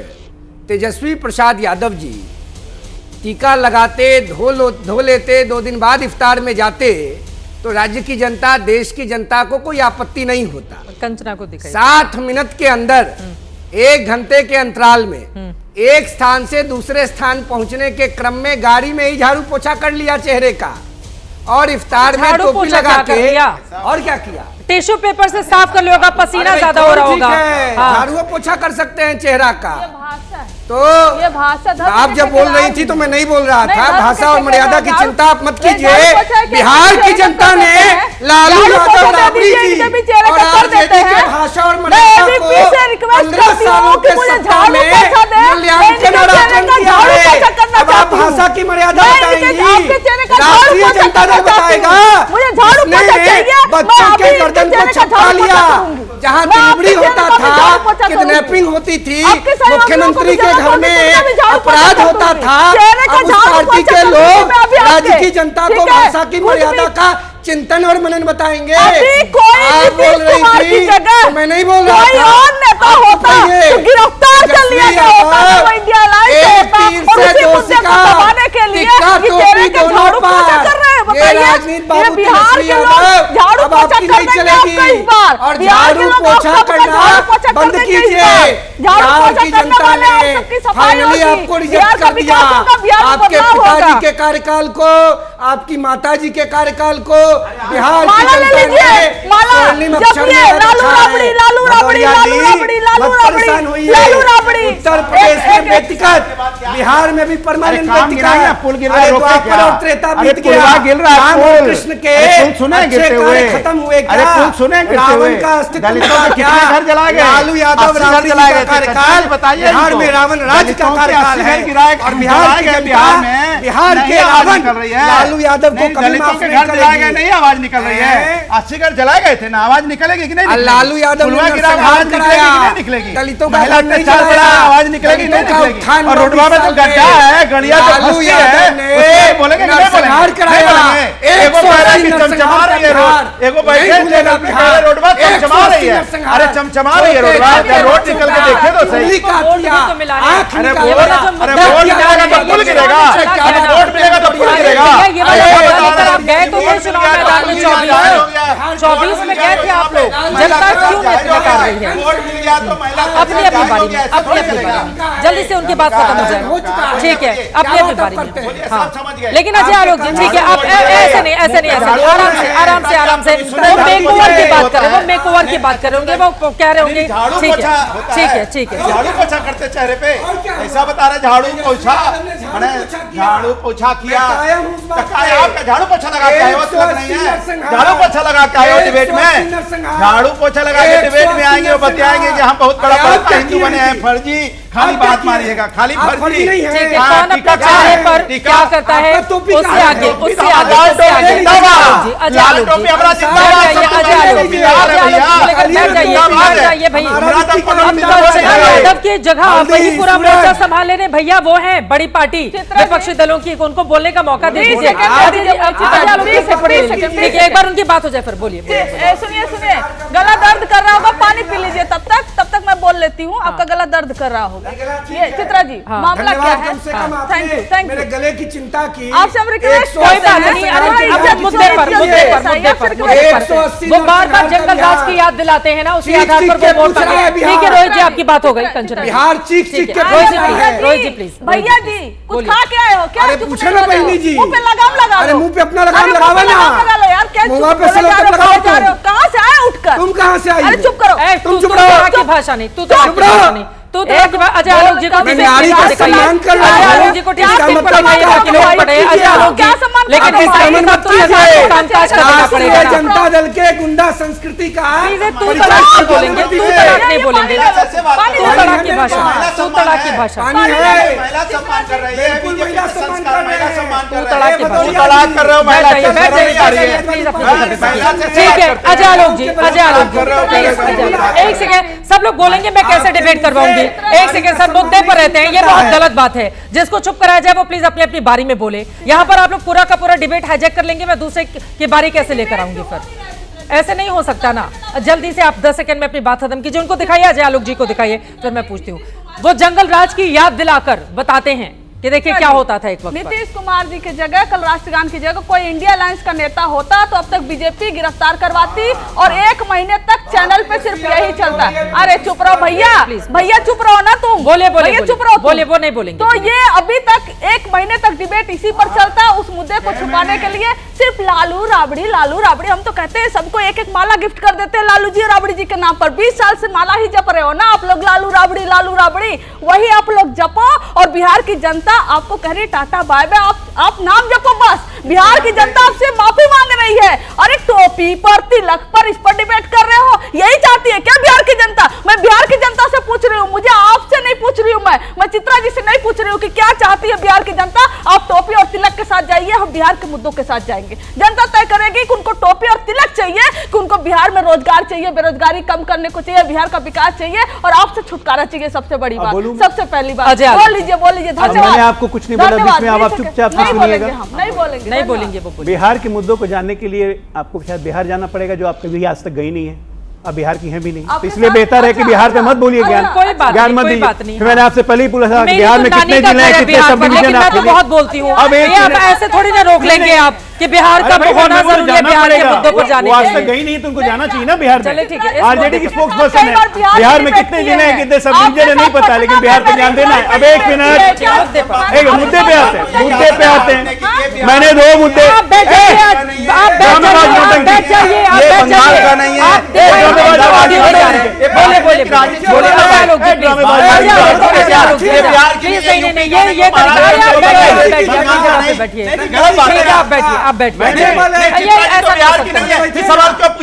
तेजस्वी प्रसाद यादव जी टीका लगाते, धो लेते, 2 दिन बाद इफ्तार में जाते तो राज्य की जनता, देश की जनता को कोई आपत्ति नहीं होता। कंचना को दिखाई 60 मिनट के अंदर 1 घंटे के अंतराल में एक स्थान से दूसरे स्थान पहुंचने के क्रम में गाड़ी में ही झाड़ू पोछा कर लिया चेहरे का, और इफ्तार में टोपी लगा के, और क्या किया? टिश्यू पेपर से साफ कर लियोगा, पसीना ज्यादा हो रहा होगा। झाड़ू पोछा कर सकते हैं चेहरा का। तो ये भाषा आप जब बोल रही थी तो मैं नहीं बोल रहा था। भाषा और मर्यादा की चिंता आप मत कीजिए। बिहार की जनता ने लालू यादव राबड़ी जी और आरजेडी के भाषा और मर्यादा को 15 सालों के सत्ता में मूल्यांकन और आकलन किया है। अब आप भाषा की मर्यादा बताएंगी, राष्ट्रीय जनता दल बताएगा। बच्चों के गर्दन को छपा लिया, जहाँ डिलीवरी होता था, किडनैपिंग होती थी, मुख्यमंत्री के घर में अपराध होता था। अब उस पार्टी के लोग राज्य की जनता को भाषा की मर्यादा का चिंतन और मनन बताएंगे। आप बोल रही थी तो मैं नहीं बोल रहा था। और नेता होता तो गिरफ्तार कर लिया गया होता, वो इंडिया लाइव होता और उसी मुद्दे को दबाने के लिए ये चेहरे के झाड़ू पोछा कर रहे हैं। बताइए, ये बिहार के लोग झाड़ू पोछा करने आपका इस बार और झाड़ू पोछा करना बंद कीजिए। बिहार की जनता ने फाइनली आपको रिजेक्ट कर दिया। आपके पिताजी के कार्यकाल को, आपकी माताजी के कार्यकाल को बिहार की जनता ने स्वर्णिम अक्षर में परेशान हुई है। उत्तर प्रदेश में व्यक्तिगत, बिहार में भी परमानेंट व्यक्तिगत। पुल गिर रहा है, द्वापर और त्रेता बीत गया। राम और कृष्ण के अच्छे कार्य खत्म हुए क्या? रावण का अस्तित्व क्या? लालू यादव राबड़ी जी का कार्यकाल, बिहार में रावण राज्य का कार्यकाल है और बिहार की जनता, बिहार के रावण लालू यादव को कभी माफ नहीं करेगी। नहीं आवाज निकल रही है। 80 घर जलाए गए थे ना, आवाज निकलेगी कि नहीं? लालू यादव ने आवाज निकलेगी, दलितों का आवाज निकलेगी नहीं निकलेगी। और रोडवा में जो गड्ढा है, गड़िया लालू यादव ने बोलेंगे नरसंहार कराया। एगो चमचमा रही है रोड, एगो बैठे रोडवा चमचमा रही है। अरे चमचमा रही है रोडवा, रोड निकल के देखे तो सही। अरे वोट मिलेगा तो पुल गिरेगा, वोट मिलेगा तो पुल गिरेगा। गए तो थे चुनाव मैदान में 24 में गए थे आप लोग, जनता क्यों नेतृत्व कर रही है? अपनी अपनी बारी में, अपनी अपनी बारी में, जल्दी से उनकी बात खत्म हो जाए। ठीक है, अपनी अपनी बारी में। हाँ, लेकिन अजय आलोक जी, ठीक है, आप ऐसे नहीं, आराम से वो मेकओवर की बात कर रहे हैं, वो मेकओवर की बात कर रहे होंगे, वो कह रहे होंगे। ठीक है। झाड़ू पोछा करते चेहरे पे, ऐसा बता रहे झाड़ू पोछा, झाड़ू पोछा किया। आपका झाड़ू पोछा लगा के आए नहीं है, झाड़ू पोछा लगा के आए डिबेट में, झाड़ू पोछा लगा के डिबेट में आएंगे और बताएंगे कि हम बहुत बड़ा हिंदू बने हैं। फर्जी खाली बात मारिएगा, खाली फर्जी नहीं है। कौन अपने चेहरे पर क्या करता है उससे आगे यादव की जगह वही पूरा मोर्चा संभाल लेने भैया, वो है बड़ी पार्टी विपक्षी दलों की, उनको बोलने का मौका दे दीजिए। ठीक है, एक बार उनकी बात हो जाए फिर बोलिए। सुनिए, गला दर्द कर रहा होगा, पानी पी लीजिए, तब तक मैं बोल लेती हूँ। आपका गला दर्द कर रहा होगा। ये चित्रा जी, मामला क्या है? Thank you. मेरे गले की चिंता की आपसे हम रिक्वेस्ट कोई बात नहीं, मुद्दे पर वो बार जंगल राज की याद दिलाते हैं ना, उसी आधार पर वो वोट मांगे। ठीक है रोहित जी, आपकी बात हो गई। कंचना बिहार चीख के रोहित जी प्लीज। भैया जी कुछ खा के आए हो क्या? अरे पूछे ना बहनी जी, मुंह पे लगाम लगा। अरे मुंह पे अपना लगाम लगावा ना यार, क्या मुंह पे से लगाओ। कहाँ से आए उठकर? तुम कहाँ से आई? अरे चुप करो, तुम चुप रहो। की भाषा नहीं, तू तो भाषा नहीं। तो अजय आलोक जी को नारी का सम्मान कर रहा हूं। अजय आलोक जी को क्या सम्मान पड़ेगा? जनता दल के गुंडा संस्कृति का तू तड़ाक नहीं बोलेंगे, तू तड़ाक नहीं बोलेंगे, तू तड़ाक की भाषा, तू तड़ाक की भाषा, महिला सम्मान कर रही है, महिला सम्मान कर रहे हैं, तू तड़ाक की भाषा, तड़ाक कर रहे हो। महिला ठीक है अजय आलोक जी, अजय आलोक जी एक सेकेंड, सब लोग बोलेंगे मैं कैसे डिबेट करवाऊंगी। एक सेकंड, सब मुद्दे पर रहते हैं, ये बहुत गलत बात है। जिसको चुप कराया जाए वो प्लीज अपनी अपनी बारी में बोले। यहाँ पर आप लोग पूरा का पूरा डिबेट हाईजैक कर लेंगे, मैं दूसरे की बारी कैसे लेकर आऊंगी? फिर ऐसे नहीं हो सकता ना। जल्दी से आप 10 सेकंड में अपनी बात खत्म कीजिए, उनको दिखाइए, अजय आलोक जी को दिखाइए, फिर मैं पूछती हूँ। वो जंगल राज की याद दिलाकर बताते हैं कि देखिए क्या होता था एक वक्त पर। नीतीश कुमार जी की जगह, कल राष्ट्रगान की जगह कोई इंडिया अलायंस का नेता होता तो अब तक बीजेपी गिरफ्तार करवाती और 1 महीने तक चैनल पे सिर्फ यही चलता। अरे चुप रहो भैया, भैया चुप रहो ना तुम, बोले चुप रहो, बोले वो नहीं बोलेंगे। तो ये अभी तक 1 महीने तक डिबेट इसी पर चलता, उस मुद्दे को छुपाने के लिए सिर्फ लालू राबड़ी लालू राबड़ी। हम तो कहते हैं सबको एक एक माला गिफ्ट कर देते हैं लालू जी और राबड़ी जी के नाम पर। 20 साल से माला ही जप रहे हो ना आप लोग, लालू राबड़ी, वही आप लोग जपो। और बिहार की जनता आपको कह रही टाटा बाय बाय, आप नाम जपो बस। बिहार की जनता आपसे माफी मांग रही है। अरे टोपी पर, तिलक पर, इस पर डिबेट कर रहे हो, यही चाहती है क्या बिहार की जनता? मैं बिहार की जनता से पूछ रही हूँ, मुझे आपसे नहीं पूछ रही हूँ, मैं चित्रा जी से नहीं पूछ रही हूँ कि क्या चाहती है बिहार की जनता। आप टोपी और तिलक के साथ जाइए, हम बिहार के मुद्दों के साथ जाएंगे। जनता तय करेगी कि उनको टोपी और तिलक चाहिए, कि उनको बिहार में रोजगार चाहिए, बेरोजगारी कम करने को चाहिए, बिहार का विकास चाहिए और आपसे छुटकारा चाहिए। सबसे बड़ी बात, सबसे पहली बात, बोल लीजिए धन्यवाद। मैंने आपको कुछ नहीं बोला, बीच में आप चुपचाप सुनिएगा। नहीं बोलेंगे वो। बिहार के मुद्दों को जानने के लिए आपको शायद बिहार जाना पड़ेगा, जो आप कभी आज तक गई नहीं है, अब बिहार की है भी नहीं, तो इसलिए बेहतर है कि बिहार पे मत बोलिए, ज्ञान मत दीजिए। मैंने आपसे पहले ही पूछा था बिहार में कितने जिले हैं, कितने सब डिवीजन है। बहुत बोलती हूँ, अब ऐसे थोड़ी ना रोक लेंगे आप कि बिहार का होना जरूरी है, बिहार के मुद्दों पर जाने आज तक गई नहीं तो उनको जाना चाहिए ना बिहार में। ठीक है, आरजेडी की स्पोक्स पर्सन है, बिहार में कितने जिले हैं, कितने सब डिवीजन है नहीं पता, लेकिन बिहार पे ध्यान देना है। अब 1 मिनट, एक मुद्दे पे आते हैं, मैंने 2 मुद्दे, बंगाल का नहीं है,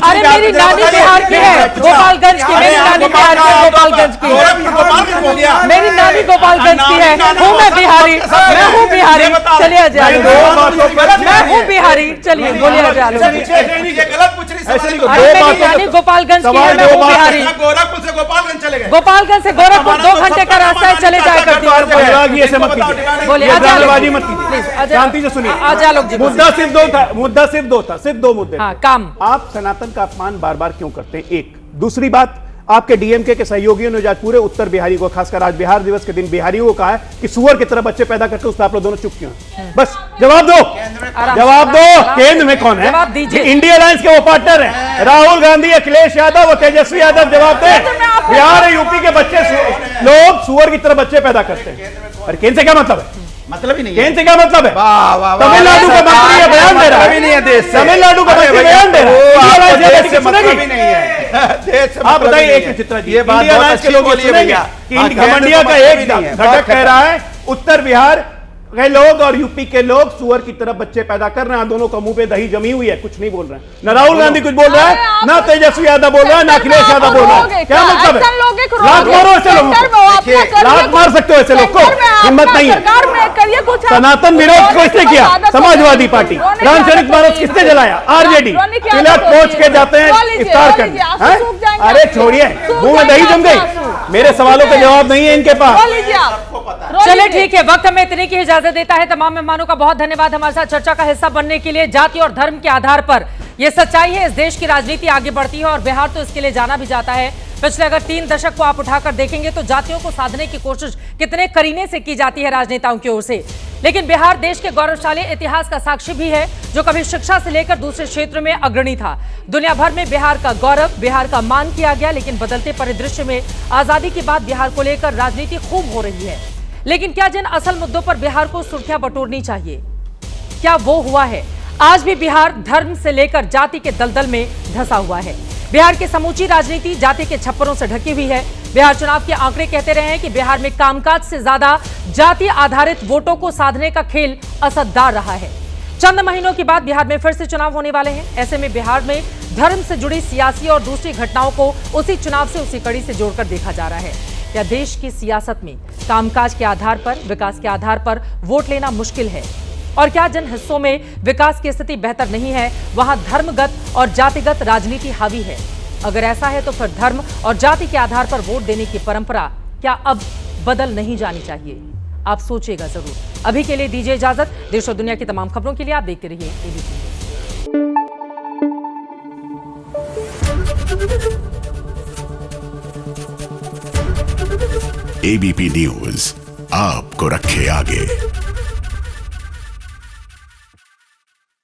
अरे मेरी नानी बिहार की है, गोपालगंज की, मेरी नानी बिहार की, गोपालगंज की, मेरी नानी गोपालगंज की है, हूँ मैं बिहारी, मैं हूँ बिहारी, चलिए मैं हूँ बिहारी, चलिए बोलिए मेरी नानी गोपालगंज की है, मैं हूँ बिहारी। गोरखपुर से गोपालगंज चले गए, गोपालगंज से गोरखपुर 2 घंटे का रास्ता है, चले जाया करती हूँ। बोलिए मत कीजिए, शांति से सुनिए। मुद्दा सिर्फ 2 था, सिर्फ 2 मुद्दे। काम, आप सनातन का अपमान बार बार क्यों करते हैं? एक दूसरी बात, आपके डीएमके के सहयोगियों ने आज पूरे उत्तर बिहारी को, खासकर आज बिहार दिवस के दिन बिहारियों को कहा है कि सुअर की तरह बच्चे पैदा करके, उस पर आप लोग दोनों चुप क्यों हैं? बस जवाब दो, केंद्र में कौन है? इंडिया अलायंस के वो पार्टनर हैं, राहुल गांधी, अखिलेश यादव और तेजस्वी यादव। जवाब दे, बिहार और यूपी के बच्चे लोग सुअर की तरह बच्चे पैदा करते हैं। और केंद्र से क्या मतलब है? मतलब ही नहीं, केंद्र से क्या मतलब है? तमिलनाडु का मंत्री बयान दे रहा है, तमिलनाडु का मंत्री बयान दे रहा है। आप बताइए एक चित्रा जी, इंडिया अलायंस के लोग घमंडिया का एक घटक कह रहा है उत्तर बिहार के लोग और यूपी के लोग सुअर की तरफ बच्चे पैदा कर रहे हैं, दोनों का मुंह पे दही जमी हुई है, कुछ नहीं बोल रहे हैं। ना राहुल गांधी कुछ बोल रहा है, ना तेजस्वी यादव बोल रहा है, ना अखिलेश यादव बोल रहा है। क्या मतलब है? लात मारो ऐसे लोगों को, लात मार सकते हो ऐसे लोग को, हिम्मत नहीं है। सनातन विरोध को इसने किया, समाजवादी पार्टी, रामचरित मानस किसने जलाया? आरजेडी। तिलक पहुंच के जाते हैं इफ्तार करने। अरे छोड़िए, मुंह में दही जम गई, मेरे सवालों का जवाब नहीं है इनके पास। चलिए ठीक है, वक्त हमें इतने की इजाजत देता है। तमाम मेहमानों का बहुत धन्यवाद हमारे साथ चर्चा का हिस्सा बनने के लिए। जाति और धर्म के आधार पर यह सच्चाई है, इस देश की राजनीति आगे बढ़ती है और बिहार तो इसके लिए जाना भी जाता है। पिछले अगर 3 दशक को आप उठाकर देखेंगे तो जातियों को साधने की कोशिश कितने करीने से की जाती है राजनेताओं की ओर से। लेकिन बिहार देश के गौरवशाली इतिहास का साक्षी भी है, जो कभी शिक्षा से लेकर दूसरे क्षेत्र में अग्रणी था। दुनिया भर में बिहार का गौरव, बिहार का मान किया गया, लेकिन बदलते परिदृश्य में आजादी के बाद बिहार को लेकर राजनीति खूब हो रही है। लेकिन क्या जिन असल मुद्दों पर बिहार को सुर्खियां बटोरनी चाहिए, क्या वो हुआ है? आज भी बिहार धर्म से लेकर जाति के दलदल में धंसा हुआ है। बिहार की समूची राजनीति जाति के छप्परों से ढकी हुई है। बिहार चुनाव के आंकड़े कहते रहे हैं कि बिहार में कामकाज से ज्यादा जाति आधारित वोटों को साधने का खेल असरदार रहा है। चंद महीनों के बाद बिहार में फिर से चुनाव होने वाले हैं। ऐसे में बिहार में धर्म से जुड़ी सियासी और दूसरी घटनाओं को उसी चुनाव से उसी कड़ी से जोड़कर देखा जा रहा है। क्या देश की सियासत में कामकाज के आधार पर, विकास के आधार पर वोट लेना मुश्किल है? और क्या जिन हिस्सों में विकास की स्थिति बेहतर नहीं है, वहां धर्मगत और जातिगत राजनीति हावी है? अगर ऐसा है तो फिर धर्म और जाति के आधार पर वोट देने की परंपरा क्या अब बदल नहीं जानी चाहिए? आप सोचिएगा जरूर। अभी के लिए दीजिए इजाजत। देश और दुनिया की तमाम खबरों के लिए आप देखते रहिए एबीपी न्यूज। आपको रखे आगे।